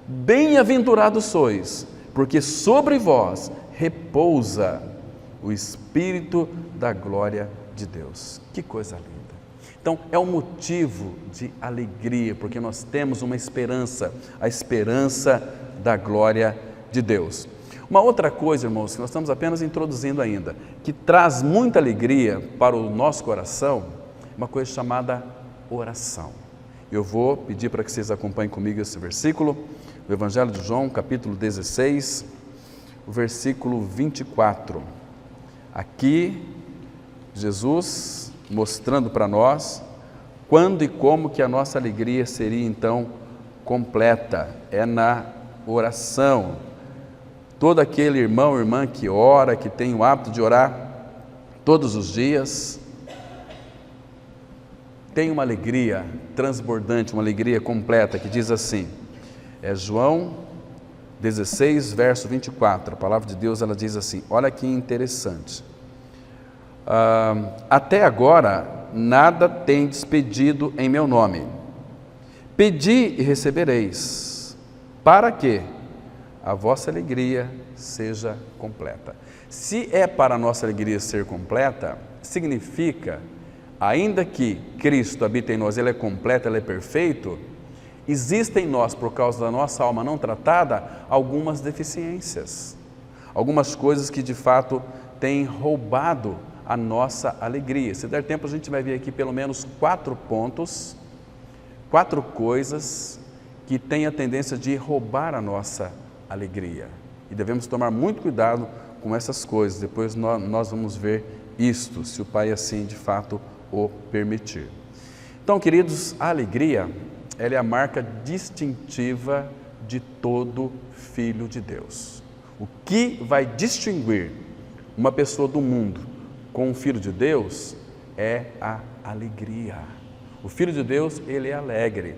bem-aventurados sois, porque sobre vós repousa o Espírito da glória de Deus. Que coisa linda! Então, é um motivo de alegria, porque nós temos uma esperança, a esperança da glória de Deus. Uma outra coisa, irmãos, que nós estamos apenas introduzindo ainda, que traz muita alegria para o nosso coração, uma coisa chamada oração. Eu vou pedir para que vocês acompanhem comigo esse versículo, o Evangelho de João, capítulo 16, o versículo 24. Aqui, Jesus mostrando para nós quando e como que a nossa alegria seria então completa, é na oração. Todo aquele irmão ou irmã que ora, que tem o hábito de orar todos os dias, tem uma alegria transbordante, uma alegria completa, que diz assim, é João 16, verso 24, a palavra de Deus ela diz assim, olha que interessante, até agora nada tendes pedido em meu nome, pedi e recebereis, para que a vossa alegria seja completa. Se é para a nossa alegria ser completa, significa, ainda que Cristo habita em nós, Ele é completo, Ele é perfeito, existem em nós, por causa da nossa alma não tratada, algumas deficiências, algumas coisas que de fato têm roubado a nossa alegria. Se der tempo, a gente vai ver aqui pelo menos 4 pontos, 4 coisas que têm a tendência de roubar a nossa alegria. E devemos tomar muito cuidado com essas coisas. Depois nós vamos ver isto, se o Pai assim de fato o permitir. Então, queridos, a alegria, ela é a marca distintiva de todo filho de Deus. O que vai distinguir uma pessoa do mundo com um filho de Deus é a alegria. O filho de Deus, ele é alegre,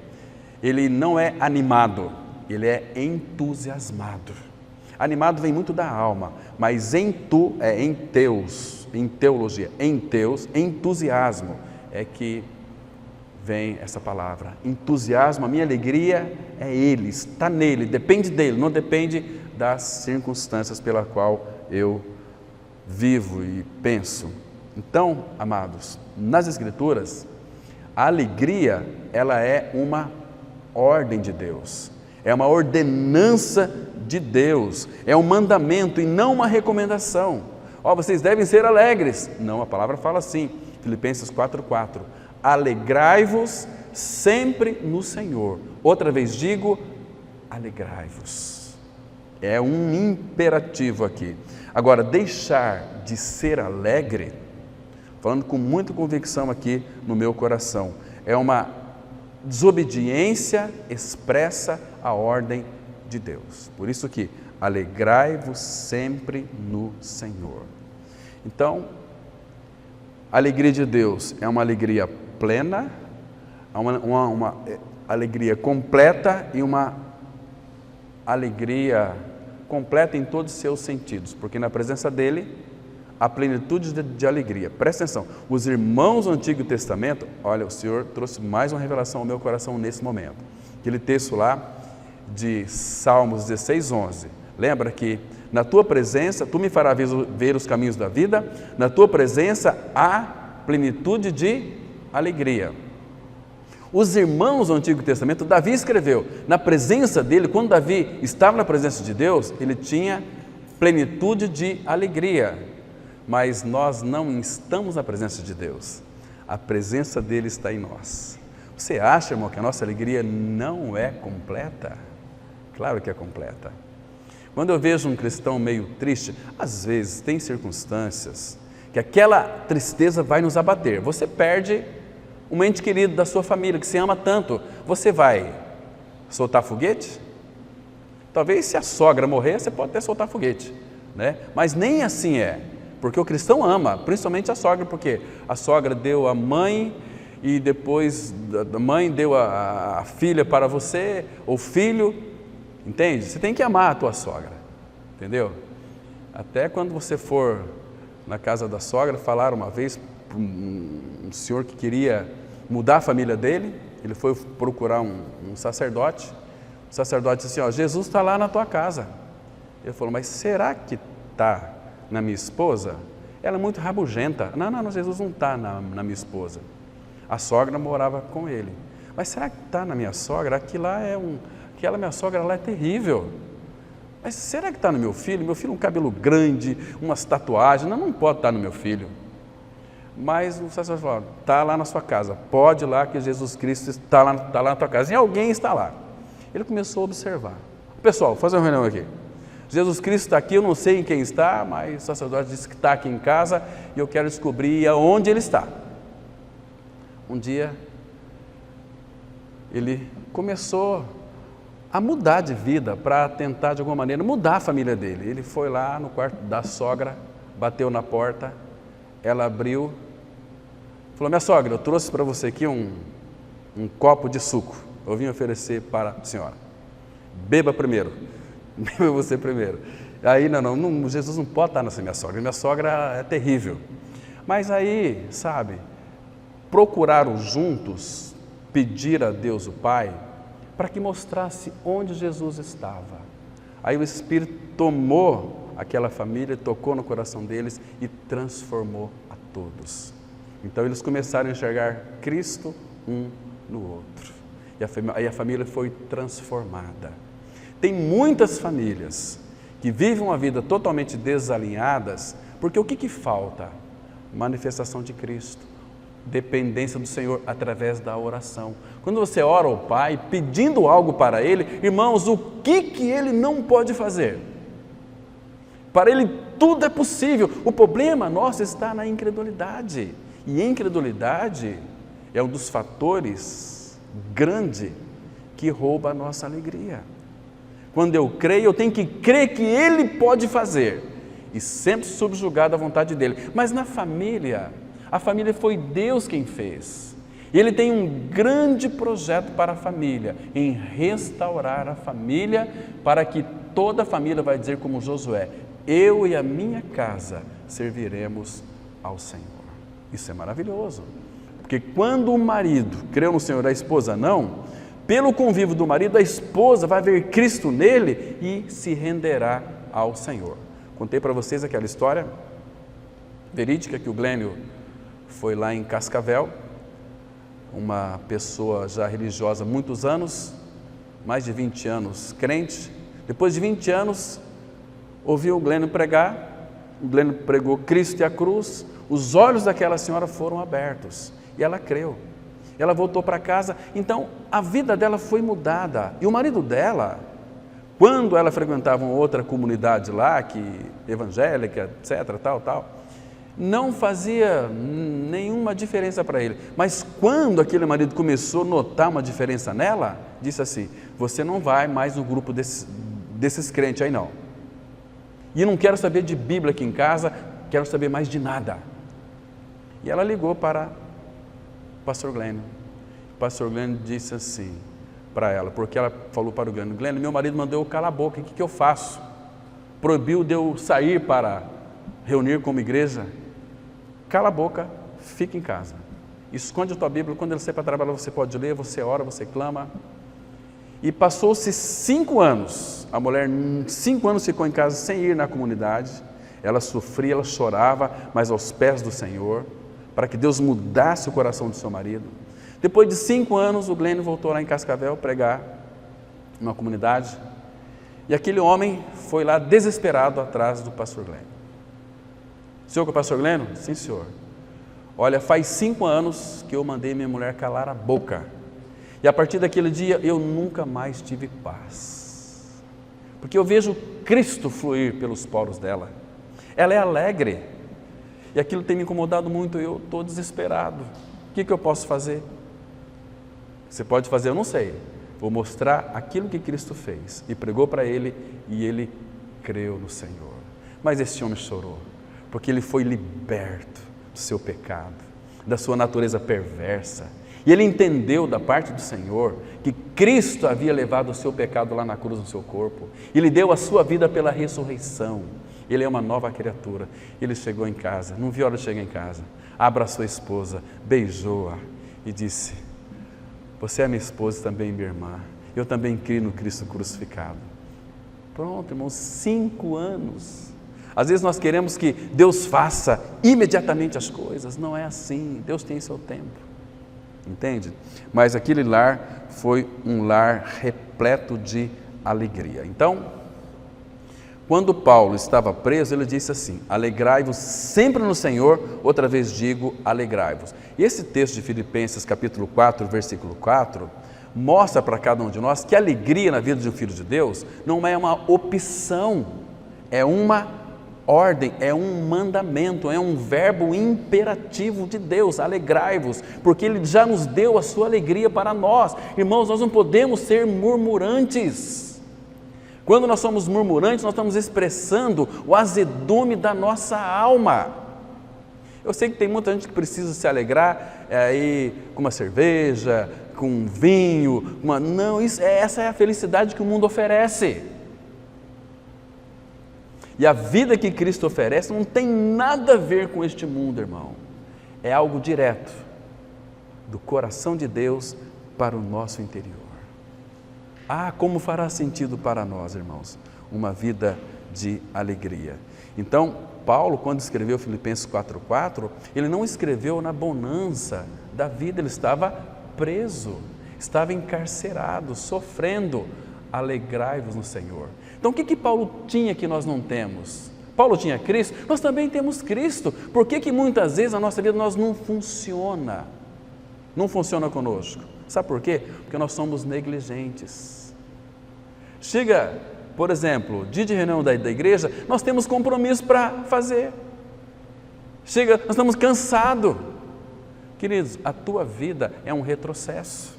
ele não é animado, ele é entusiasmado. Animado vem muito da alma, mas em teologia, entusiasmo é que vem essa palavra. Entusiasmo, a minha alegria é Ele, está nele, depende dele, não depende das circunstâncias pela qual eu vivo e penso. Então, amados, nas Escrituras, a alegria, ela é uma ordem de Deus, é uma ordenança de Deus, é um mandamento e não uma recomendação. Vocês devem ser alegres. Não, a palavra fala assim, Filipenses 4:4, alegrai-vos sempre no Senhor. Outra vez digo, alegrai-vos. É um imperativo aqui. Agora, deixar de ser alegre, falando com muita convicção aqui no meu coração, é uma desobediência expressa à ordem de Deus. Por isso que alegrai-vos sempre no Senhor. Então, a alegria de Deus é uma alegria plena, uma alegria completa e uma alegria completa em todos os seus sentidos, porque na presença dele há plenitude de alegria. Presta atenção, os irmãos do Antigo Testamento, olha, o Senhor trouxe mais uma revelação ao meu coração nesse momento. Aquele texto lá de Salmos 16:11, lembra que na tua presença, tu me farás ver os caminhos da vida, na tua presença há plenitude de alegria. Os irmãos do Antigo Testamento, Davi escreveu, na presença dele, quando Davi estava na presença de Deus, ele tinha plenitude de alegria, mas nós não estamos na presença de Deus, a presença dele está em nós. Você acha, irmão, que a nossa alegria não é completa? Claro que é completa. Quando eu vejo um cristão meio triste, às vezes tem circunstâncias que aquela tristeza vai nos abater. Você perde um ente querido da sua família, que se ama tanto, você vai soltar foguete? Talvez se a sogra morrer, você pode até soltar foguete, né? Mas nem assim é, porque o cristão ama, principalmente a sogra, porque a sogra deu a mãe e depois a mãe deu a filha para você, ou filho, entende? Você tem que amar a tua sogra, entendeu? Até quando você for na casa da sogra, falaram uma vez para um senhor que queria mudar a família dele, ele foi procurar um sacerdote, o sacerdote disse assim, Jesus está lá na tua casa. Ele falou, mas será que está na minha esposa? Ela é muito rabugenta. Não, Jesus não está na minha esposa. A sogra morava com ele. Mas será que está na minha sogra? Aquela minha sogra lá é terrível. Mas será que está no meu filho? Meu filho um cabelo grande, umas tatuagens, não pode estar no meu filho. Mas o sacerdote falou, está lá na sua casa, pode ir lá que Jesus Cristo está lá na tua casa. E alguém está lá. Ele começou a observar. Pessoal, vou fazer uma reunião aqui. Jesus Cristo está aqui, eu não sei em quem está, mas o sacerdote disse que está aqui em casa e eu quero descobrir aonde ele está. Um dia, ele começou a mudar de vida para tentar de alguma maneira mudar a família dele. Ele foi lá no quarto da sogra, bateu na porta, ela abriu, falou, minha sogra, eu trouxe para você aqui um copo de suco, eu vim oferecer para a senhora. Beba primeiro, beba você primeiro. Aí, não, Jesus não pode estar nessa minha sogra é terrível. Mas aí, sabe, procuraram juntos pedir a Deus o Pai para que mostrasse onde Jesus estava. Aí o Espírito tomou aquela família, tocou no coração deles e transformou a todos. Então eles começaram a enxergar Cristo um no outro. E aí a família foi transformada. Tem muitas famílias que vivem uma vida totalmente desalinhadas, porque o que falta? Manifestação de Cristo, dependência do Senhor através da oração. Quando você ora ao Pai, pedindo algo para Ele, irmãos, o que Ele não pode fazer? Para Ele tudo é possível. O problema nosso está na incredulidade. E incredulidade é um dos fatores grande que rouba a nossa alegria. Quando eu creio, eu tenho que crer que Ele pode fazer. E sempre subjugado à vontade dEle. Mas na família, a família foi Deus quem fez. E Ele tem um grande projeto para a família, em restaurar a família, para que toda a família vai dizer como Josué, eu e a minha casa serviremos ao Senhor. Isso é maravilhoso, porque quando o marido creu no Senhor, a esposa não, pelo convívio do marido, a esposa vai ver Cristo nele e se renderá ao Senhor. Contei para vocês aquela história verídica que o Glênio foi lá em Cascavel, uma pessoa já religiosa há muitos anos, mais de 20 anos crente. Depois de 20 anos, ouviu o Glênio pregar, o Glênio pregou Cristo e a cruz, os olhos daquela senhora foram abertos e ela creu. Ela voltou para casa, então a vida dela foi mudada. E o marido dela, quando ela frequentava uma outra comunidade lá, evangélica, etc., tal, não fazia nenhuma diferença para ele. Mas quando aquele marido começou a notar uma diferença nela, disse assim, você não vai mais no grupo desses crentes aí não. E não quero saber de Bíblia aqui em casa, quero saber mais de nada. E ela ligou para o pastor Glênio. O pastor Glênio disse assim para ela, porque ela falou para o Glênio, Glênio, meu marido mandou eu calar a boca, o que eu faço? Proibiu de eu sair para reunir como igreja? Cala a boca, fica em casa. Esconde a tua Bíblia, quando ele sair para trabalhar você pode ler, você ora, você clama. E passou-se 5 anos, a mulher 5 anos ficou em casa sem ir na comunidade, ela sofria, ela chorava, mas aos pés do Senhor, para que Deus mudasse o coração do seu marido. Depois de 5 anos, o Glênio voltou lá em Cascavel pregar numa comunidade, e aquele homem foi lá desesperado atrás do pastor Glênio. O senhor que é o pastor Glênio? Sim, senhor. Olha, faz 5 anos que eu mandei minha mulher calar a boca. E a partir daquele dia eu nunca mais tive paz. Porque eu vejo Cristo fluir pelos poros dela. Ela é alegre. E aquilo tem me incomodado muito, eu estou desesperado. O que eu posso fazer? Você pode fazer, eu não sei. Vou mostrar aquilo que Cristo fez. E pregou para ele e ele creu no Senhor. Mas esse homem chorou, porque ele foi liberto do seu pecado, da sua natureza perversa. E ele entendeu da parte do Senhor que Cristo havia levado o seu pecado lá na cruz no seu corpo. Ele deu a sua vida pela ressurreição. Ele é uma nova criatura. Ele chegou em casa, não viu a hora de chegar em casa, abraçou a esposa, beijou-a e disse, você é minha esposa e também minha irmã. Eu também creio no Cristo crucificado. Pronto, irmãos, 5 anos. Às vezes nós queremos que Deus faça imediatamente as coisas. Não é assim, Deus tem seu tempo. Entende? Mas aquele lar foi um lar repleto de alegria. Então, Quando Paulo estava preso, ele disse assim: alegrai-vos sempre no Senhor, outra vez digo, alegrai-vos. E esse texto de Filipenses capítulo 4, versículo 4, mostra para cada um de nós que a alegria na vida de um filho de Deus não é uma opção, é uma ordem, é um mandamento, é um verbo imperativo de Deus, alegrai-vos, porque Ele já nos deu a sua alegria para nós. Irmãos, nós não podemos ser murmurantes. Quando nós somos murmurantes, nós estamos expressando o azedume da nossa alma. Eu sei que tem muita gente que precisa se alegrar aí com uma cerveja, com um vinho, não, essa é a felicidade que o mundo oferece. E a vida que Cristo oferece não tem nada a ver com este mundo, irmão. É algo direto do coração de Deus para o nosso interior. Ah, como fará sentido para nós, irmãos, uma vida de alegria. Então, Paulo, quando escreveu Filipenses 4,4, ele não escreveu na bonança da vida, ele estava preso, estava encarcerado, sofrendo. Alegrai-vos no Senhor. Então, o que Paulo tinha que nós não temos? Paulo tinha Cristo, nós também temos Cristo. Por que muitas vezes a nossa vida não funciona? Não funciona conosco. Sabe por quê? Porque nós somos negligentes. Chega, por exemplo, dia de reunião da igreja, nós temos compromisso para fazer. Chega, nós estamos cansados. Queridos, a tua vida é um retrocesso.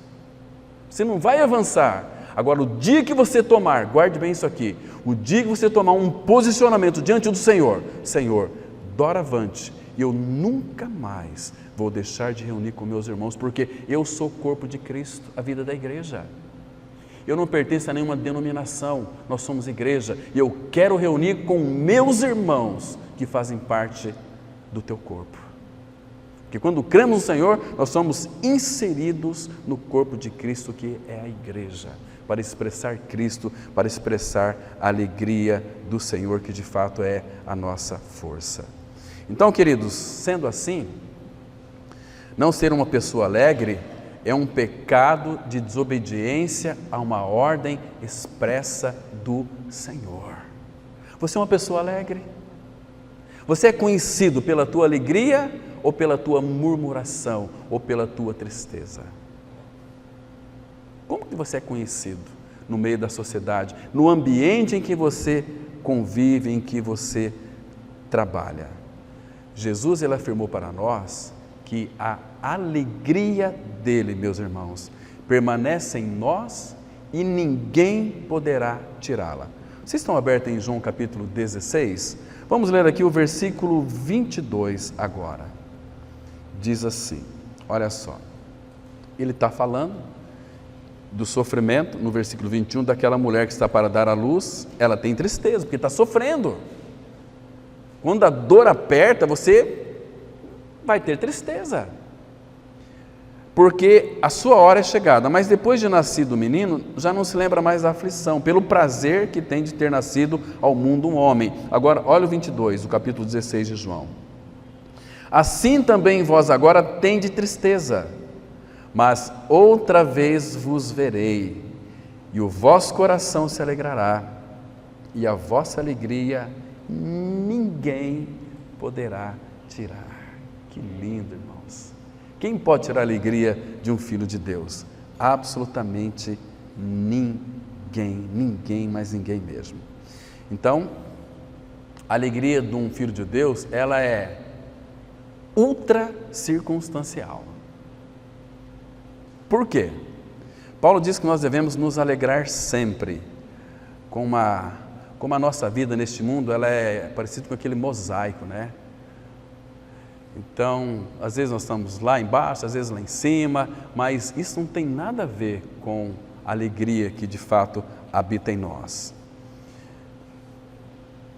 Você não vai avançar. Agora, o dia que você tomar, guarde bem isso aqui, o dia que você tomar um posicionamento diante do Senhor, Senhor, doravante, eu nunca mais vou deixar de reunir com meus irmãos, porque eu sou o corpo de Cristo, a vida da igreja. Eu não pertenço a nenhuma denominação, nós somos igreja, e eu quero reunir com meus irmãos que fazem parte do teu corpo. Porque quando cremos no Senhor, nós somos inseridos no corpo de Cristo, que é a igreja, para expressar Cristo, para expressar a alegria do Senhor, que de fato é a nossa força. Então, queridos, sendo assim, não ser uma pessoa alegre é um pecado de desobediência a uma ordem expressa do Senhor. Você é uma pessoa alegre? Você é conhecido pela tua alegria ou pela tua murmuração ou pela tua tristeza? Como que você é conhecido no meio da sociedade, no ambiente em que você convive, em que você trabalha? Jesus, ele afirmou para nós que a alegria dele, meus irmãos, permanece em nós e ninguém poderá tirá-la. Vocês estão abertos em João capítulo 16? Vamos ler aqui o versículo 22 agora. Diz assim, olha só, ele está falando do sofrimento, no versículo 21, daquela mulher que está para dar à luz, ela tem tristeza, porque está sofrendo. Quando a dor aperta, você vai ter tristeza, porque a sua hora é chegada, mas depois de nascido o menino, já não se lembra mais da aflição, pelo prazer que tem de ter nascido ao mundo um homem. Agora, olha o 22, do capítulo 16 de João. Assim também vós agora tendes tristeza, mas outra vez vos verei, e o vosso coração se alegrará, e a vossa alegria ninguém poderá tirar. Que lindo, irmãos. Quem pode tirar a alegria de um filho de Deus? Absolutamente ninguém, ninguém, mas ninguém mesmo. Então, a alegria de um filho de Deus, ela é ultra circunstancial. Por quê? Paulo diz que nós devemos nos alegrar sempre, como a nossa vida neste mundo, ela é parecida com aquele mosaico, né? Então, às vezes nós estamos lá embaixo, às vezes lá em cima, mas isso não tem nada a ver com a alegria que de fato habita em nós.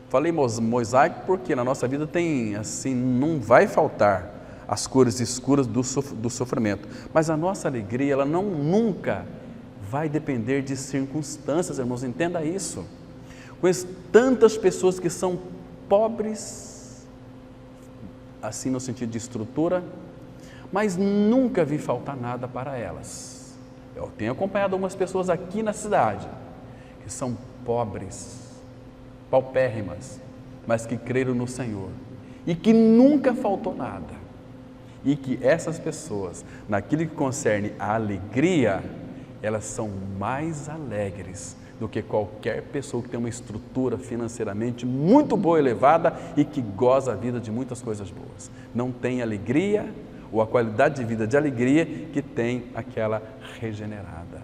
Falei mosaico porque na nossa vida tem, assim, não vai faltar as cores escuras do sofrimento, mas a nossa alegria, ela nunca vai depender de circunstâncias, irmãos, entenda isso. Conheço tantas pessoas que são pobres, assim no sentido de estrutura, mas nunca vi faltar nada para elas. Eu tenho acompanhado algumas pessoas aqui na cidade, que são pobres, paupérrimas, mas que creram no Senhor e que nunca faltou nada. E que essas pessoas, naquilo que concerne a alegria, elas são mais alegres do que qualquer pessoa que tem uma estrutura financeiramente muito boa e elevada e que goza a vida de muitas coisas boas. Não tem alegria ou a qualidade de vida de alegria que tem aquela regenerada.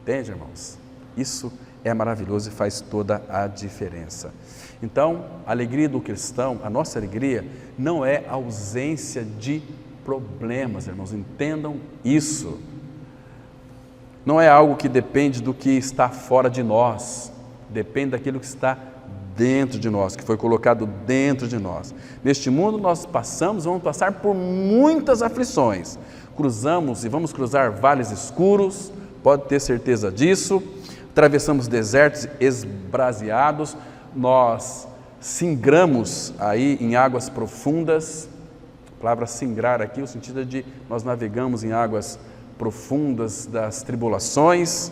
Entende, irmãos? Isso é maravilhoso e faz toda a diferença. Então, a alegria do cristão, a nossa alegria, não é ausência de problemas, irmãos, entendam isso. Não é algo que depende do que está fora de nós, depende daquilo que está dentro de nós, que foi colocado dentro de nós. Neste mundo nós vamos passar por muitas aflições, cruzamos e vamos cruzar vales escuros, pode ter certeza disso, atravessamos desertos esbraseados, nós singramos aí em águas profundas. A palavra singrar aqui, o sentido é de nós navegamos em águas profundas das tribulações,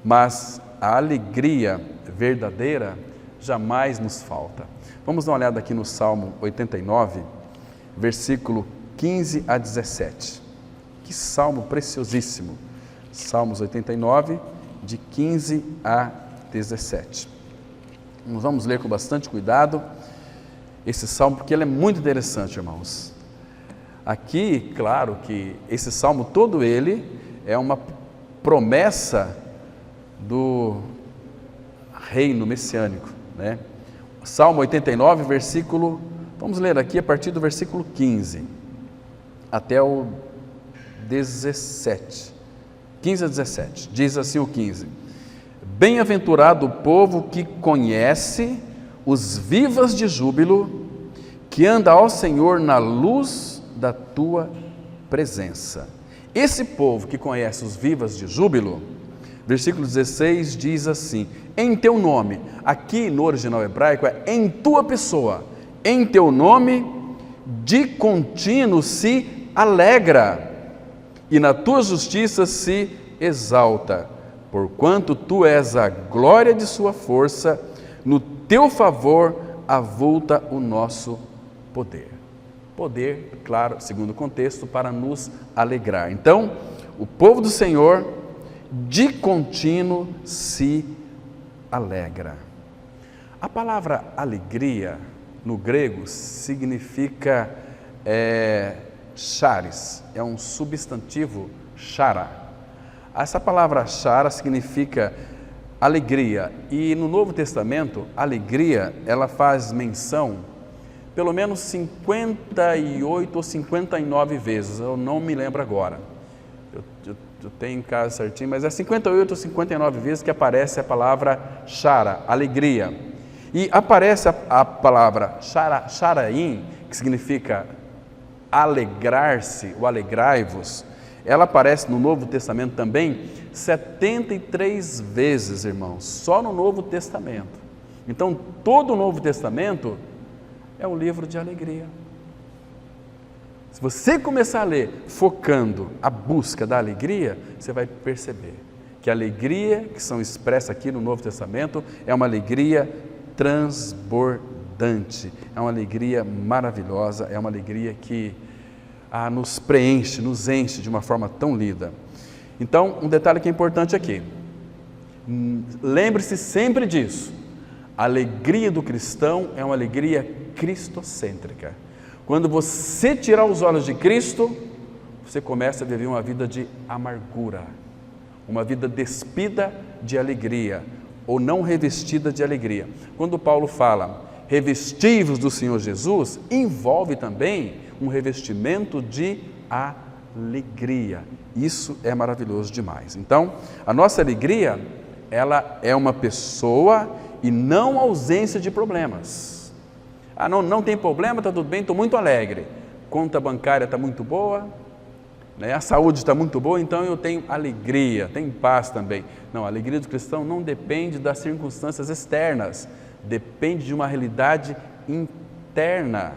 mas a alegria verdadeira jamais nos falta. Vamos dar uma olhada aqui no Salmo 89, versículo 15 a 17. Que salmo preciosíssimo! Salmos 89, de 15 a 17. Nós vamos ler com bastante cuidado esse salmo, porque ele é muito interessante, irmãos. Aqui, claro que esse salmo todo ele é uma promessa do reino messiânico, né? Salmo 89, versículo, vamos ler aqui a partir do versículo 15 até o 17, 15 a 17, diz assim o 15: Bem-aventurado o povo que conhece os vivas de júbilo, que anda ao Senhor na luz da tua presença. Esse povo que conhece os vivas de júbilo, versículo 16 diz assim: em teu nome, aqui no original hebraico é em tua pessoa, em teu nome de contínuo se alegra, e na tua justiça se exalta, porquanto tu és a glória de sua força, no teu favor avulta o nosso poder. Poder, claro, segundo o contexto, para nos alegrar. Então, o povo do Senhor de contínuo se alegra. A palavra alegria no grego significa charis, é um substantivo chara. Essa palavra chara significa alegria, e no Novo Testamento, alegria, ela faz menção pelo menos 58 ou 59 vezes, eu não me lembro agora, eu tenho em casa certinho, mas é 58 ou 59 vezes que aparece a palavra chara, alegria, e aparece a palavra charaim, que significa alegrar-se, ou alegrai-vos. Ela aparece no Novo Testamento também 73 vezes, irmãos, só no Novo Testamento. Então, todo o Novo Testamento é um livro de alegria. Se você começar a ler focando a busca da alegria, você vai perceber que a alegria que são expressas aqui no Novo Testamento é uma alegria transbordante, é uma alegria maravilhosa, é uma alegria que nos preenche, nos enche de uma forma tão linda. Então, um detalhe que é importante aqui, lembre-se sempre disso, a alegria do cristão é uma alegria cristocêntrica. Quando você tirar os olhos de Cristo, você começa a viver uma vida de amargura, uma vida despida de alegria, ou não revestida de alegria. Quando Paulo fala, revestivos do Senhor Jesus, envolve também um revestimento de alegria. Isso é maravilhoso demais. Então, a nossa alegria, ela é uma pessoa e não ausência de problemas. Não tem problema, está tudo bem, estou muito alegre. Conta bancária está muito boa, né? A saúde está muito boa, então eu tenho alegria, tenho paz também. Não, a alegria do cristão não depende das circunstâncias externas, depende de uma realidade interna.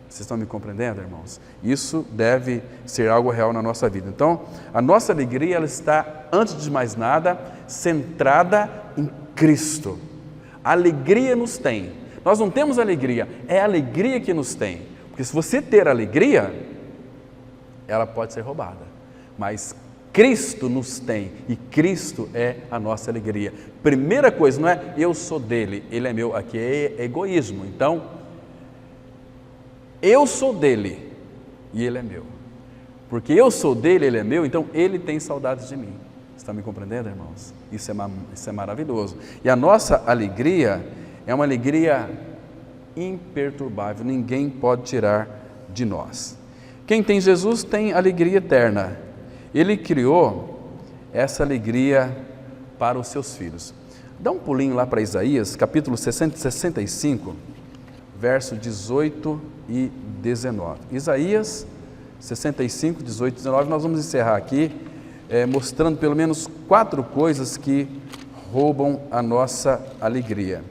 Vocês estão me compreendendo, irmãos? Isso deve ser algo real na nossa vida. Então, a nossa alegria, ela está, antes de mais nada, centrada em Cristo. A alegria nos tem. Nós não temos alegria, é a alegria que nos tem. Porque se você ter alegria, ela pode ser roubada. Mas Cristo nos tem e Cristo é a nossa alegria. Primeira coisa, não é eu sou dele, ele é meu. Aqui é egoísmo. Então, eu sou dele e ele é meu. Porque eu sou dele, ele é meu, então ele tem saudades de mim. Está me compreendendo, irmãos? Isso é maravilhoso. E a nossa alegria é uma alegria imperturbável, ninguém pode tirar de nós. Quem tem Jesus tem alegria eterna. Ele criou essa alegria para os seus filhos. Dá um pulinho lá para Isaías, capítulo 65, verso 18 e 19. Isaías 65, 18 e 19, nós vamos encerrar aqui, mostrando pelo menos 4 coisas que roubam a nossa alegria.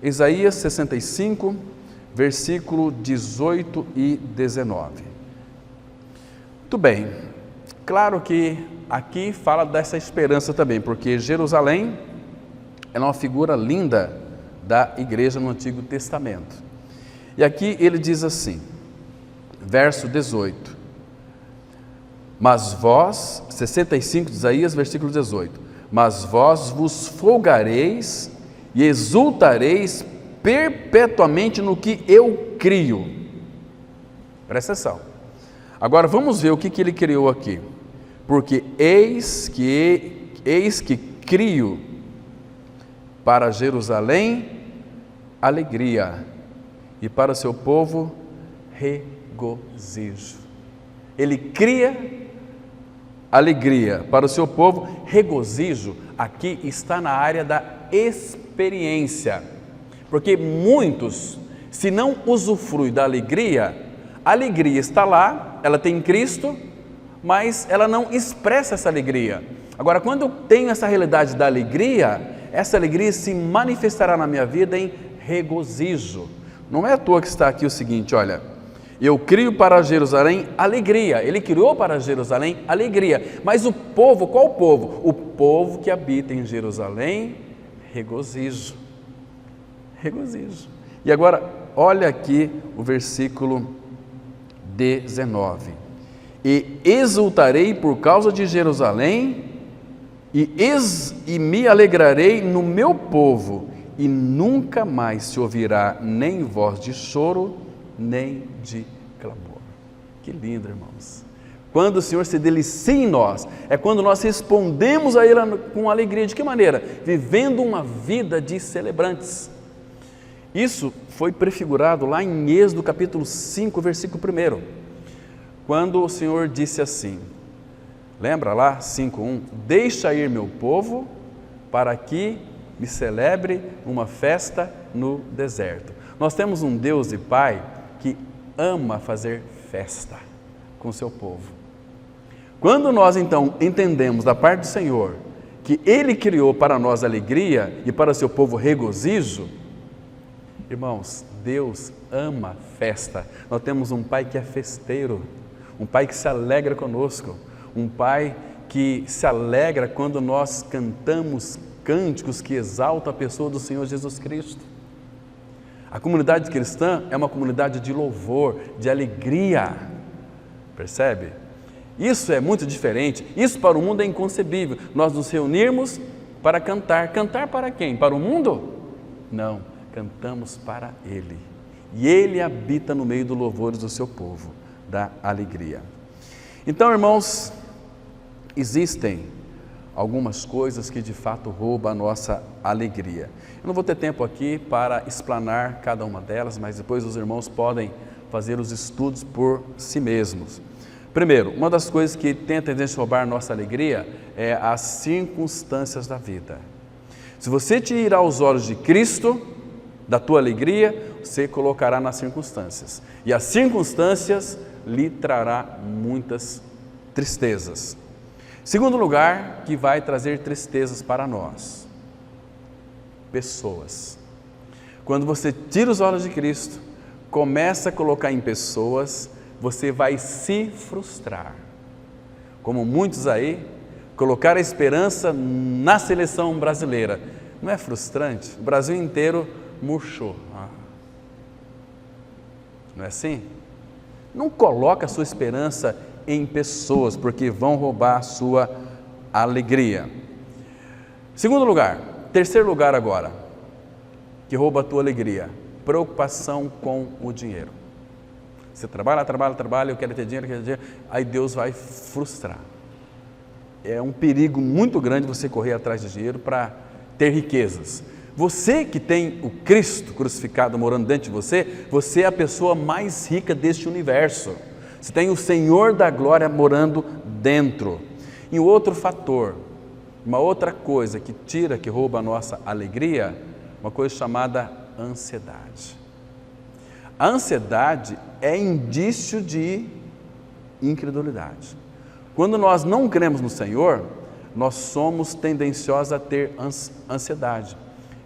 Isaías 65, versículo 18 e 19. Muito bem, claro que aqui fala dessa esperança também, porque Jerusalém é uma figura linda da igreja no Antigo Testamento. E aqui ele diz assim, verso 18, mas vós, 65 de Isaías, versículo 18, mas vós vos folgareis e exultareis perpetuamente no que eu crio. Presta atenção. Agora vamos ver o que ele criou aqui. Porque eis que crio para Jerusalém alegria e para o seu povo regozijo. Ele cria alegria para o seu povo, regozijo aqui está na área da experiência, porque muitos, se não usufruem da alegria, a alegria está lá, ela tem Cristo, mas ela não expressa essa alegria. Agora, quando eu tenho essa realidade da alegria, essa alegria se manifestará na minha vida em regozijo. Não é à toa que está aqui o seguinte, olha, eu crio para Jerusalém alegria. Ele criou para Jerusalém alegria. Mas o povo, qual povo? O povo que habita em Jerusalém, regozijo. Regozijo. E agora, olha aqui o versículo 19. E exultarei por causa de Jerusalém e me alegrarei no meu povo, e nunca mais se ouvirá nem voz de choro, nem de clamor. Que lindo, irmãos. Quando o Senhor se delicia em nós, é quando nós respondemos a Ele com alegria. De que maneira? Vivendo uma vida de celebrantes. Isso foi prefigurado lá em Êxodo capítulo 5, versículo 1. Quando o Senhor disse assim, lembra lá, 5:1, deixa ir meu povo para que me celebre uma festa no deserto. Nós temos um Deus e Pai que ama fazer festa com o seu povo. Quando nós então entendemos da parte do Senhor que Ele criou para nós alegria e para o seu povo regozijo, irmãos, Deus ama festa. Nós temos um Pai que é festeiro, um Pai que se alegra conosco, um Pai que se alegra quando nós cantamos cânticos que exaltam a pessoa do Senhor Jesus Cristo. A comunidade cristã é uma comunidade de louvor, de alegria, percebe? Isso é muito diferente, isso para o mundo é inconcebível, nós nos reunirmos para cantar. Cantar para quem? Para o mundo? Não, cantamos para Ele, e Ele habita no meio dos louvores do seu povo, da alegria. Então, irmãos, existem algumas coisas que de fato roubam a nossa alegria. Eu não vou ter tempo aqui para explanar cada uma delas, mas depois os irmãos podem fazer os estudos por si mesmos. Primeiro, uma das coisas que tem a tendência a roubar a nossa alegria é as circunstâncias da vida. Se você tirar os olhos de Cristo, da tua alegria, você colocará nas circunstâncias. E as circunstâncias lhe trará muitas tristezas. Segundo lugar, que vai trazer tristezas para nós, pessoas. Quando você tira os olhos de Cristo, começa a colocar em pessoas, você vai se frustrar. Como muitos aí, colocar a esperança na seleção brasileira. Não é frustrante? O Brasil inteiro murchou. Não é assim? Não coloca a sua esperança em pessoas, porque vão roubar a sua alegria. Segundo lugar, terceiro lugar agora, que rouba a tua alegria, preocupação com o dinheiro. Você trabalha, eu quero ter dinheiro, aí Deus vai frustrar. É um perigo muito grande você correr atrás de dinheiro para ter riquezas. Você que tem o Cristo crucificado morando dentro de você, você é a pessoa mais rica deste universo. Você tem o Senhor da glória morando dentro. E o outro fator, uma outra coisa que tira, que rouba a nossa alegria, uma coisa chamada ansiedade. A ansiedade é indício de incredulidade. Quando nós não cremos no Senhor, nós somos tendenciosos a ter ansiedade.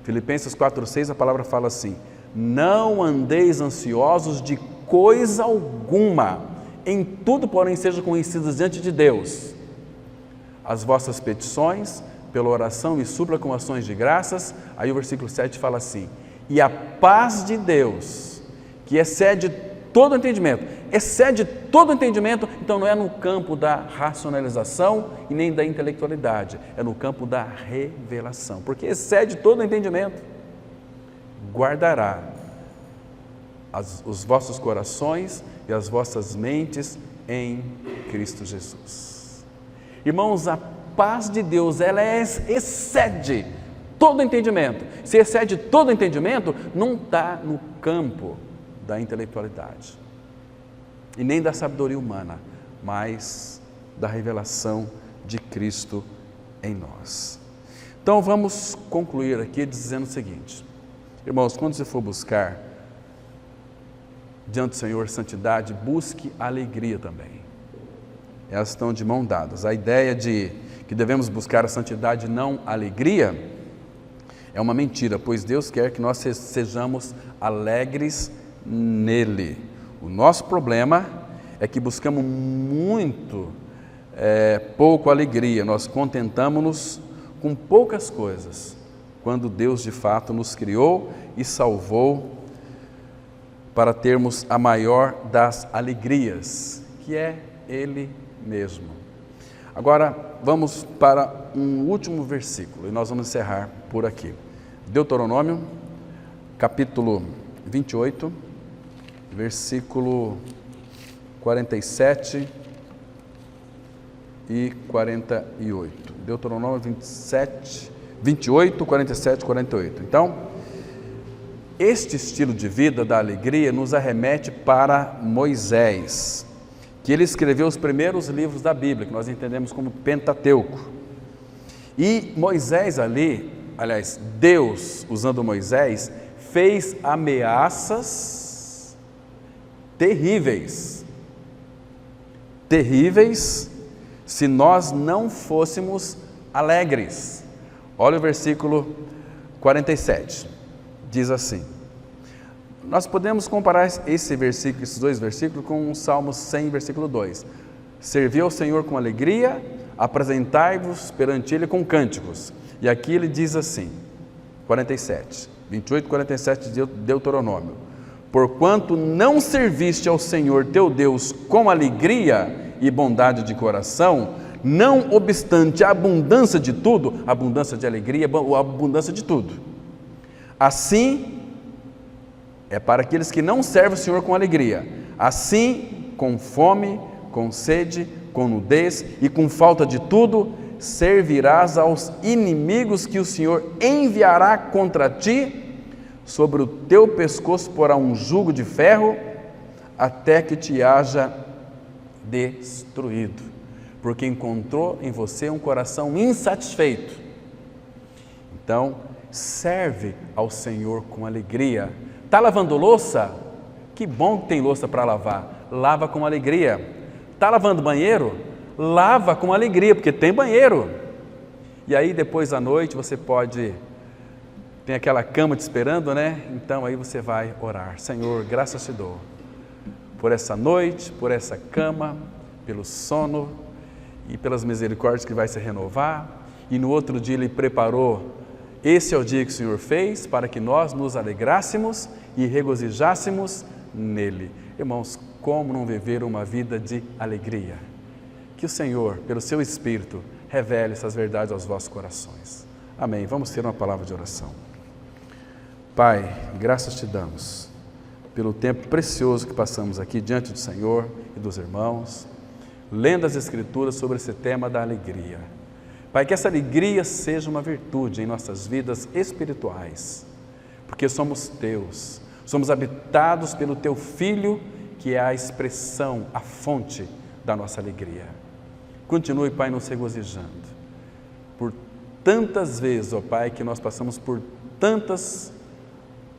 Filipenses 4,6, a palavra fala assim: não andeis ansiosos de coisa alguma, em tudo, porém, sejam conhecidas diante de Deus as vossas petições, pela oração e súplica com ações de graças. Aí o versículo 7 fala assim: e a paz de Deus, que excede todo entendimento, então não é no campo da racionalização e nem da intelectualidade, é no campo da revelação, porque excede todo entendimento, guardará os vossos corações e as vossas mentes em Cristo Jesus. Irmãos, a paz de Deus, ela excede todo entendimento. Se excede todo entendimento, não está no campo da intelectualidade e nem da sabedoria humana, mas da revelação de Cristo em nós. Então vamos concluir aqui dizendo o seguinte: irmãos, quando você for buscar diante do Senhor santidade, busque alegria também. Elas estão de mão dadas. A ideia de que devemos buscar a santidade, não a alegria, é uma mentira, pois Deus quer que nós sejamos alegres nele. O nosso problema é que buscamos pouco alegria, nós contentamos-nos com poucas coisas, quando Deus de fato nos criou e salvou para termos a maior das alegrias, que é Ele mesmo. Agora vamos para um último versículo e nós vamos encerrar por aqui. Deuteronômio, capítulo 28, versículo 47 e 48. Deuteronômio 28, 47 e 48. Então, este estilo de vida da alegria nos arremete para Moisés, que ele escreveu os primeiros livros da Bíblia, que nós entendemos como Pentateuco. E Moisés ali, aliás, Deus, usando Moisés, fez ameaças terríveis, se nós não fôssemos alegres. Olha o versículo 47, diz assim: nós podemos comparar esses dois versículos com o Salmo 100, versículo 2. Servi ao Senhor com alegria, apresentai-vos perante Ele com cânticos. E aqui ele diz assim, 28, 47 de Deuteronômio: porquanto não serviste ao Senhor teu Deus com alegria e bondade de coração, não obstante a abundância de tudo, abundância de alegria, a abundância de tudo. Assim é para aqueles que não servem o Senhor com alegria. Assim, com fome, com sede, com nudez e com falta de tudo, servirás aos inimigos que o Senhor enviará contra ti. Sobre o teu pescoço porá um jugo de ferro, até que te haja destruído, porque encontrou em você um coração insatisfeito. Então, serve ao Senhor com alegria. Está lavando louça? Que bom que tem louça para lavar. Lava com alegria. Está lavando banheiro? Lava com alegria, porque tem banheiro. E aí depois à noite você tem aquela cama te esperando, né? Então aí você vai orar. Senhor, graças te dou por essa noite, por essa cama, pelo sono e pelas misericórdias que vai se renovar. E no outro dia Ele preparou Esse é o dia que o Senhor fez para que nós nos alegrássemos e regozijássemos nele. Irmãos, como não viver uma vida de alegria? Que o Senhor, pelo seu Espírito, revele essas verdades aos vossos corações. Amém. Vamos ter uma palavra de oração. Pai, graças te damos pelo tempo precioso que passamos aqui diante do Senhor e dos irmãos, lendo as Escrituras sobre esse tema da alegria. Pai, que essa alegria seja uma virtude em nossas vidas espirituais, porque somos teus, somos habitados pelo teu Filho, que é a expressão, a fonte da nossa alegria. Continue, Pai, nos regozijando. Por tantas vezes, ó Pai, que nós passamos por tantas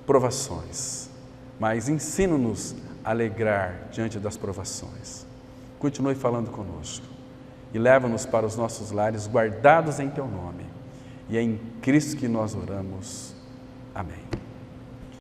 provações, mas ensina-nos a alegrar diante das provações. Continue falando conosco e leva-nos para os nossos lares guardados em teu nome. E é em Cristo que nós oramos. Amém.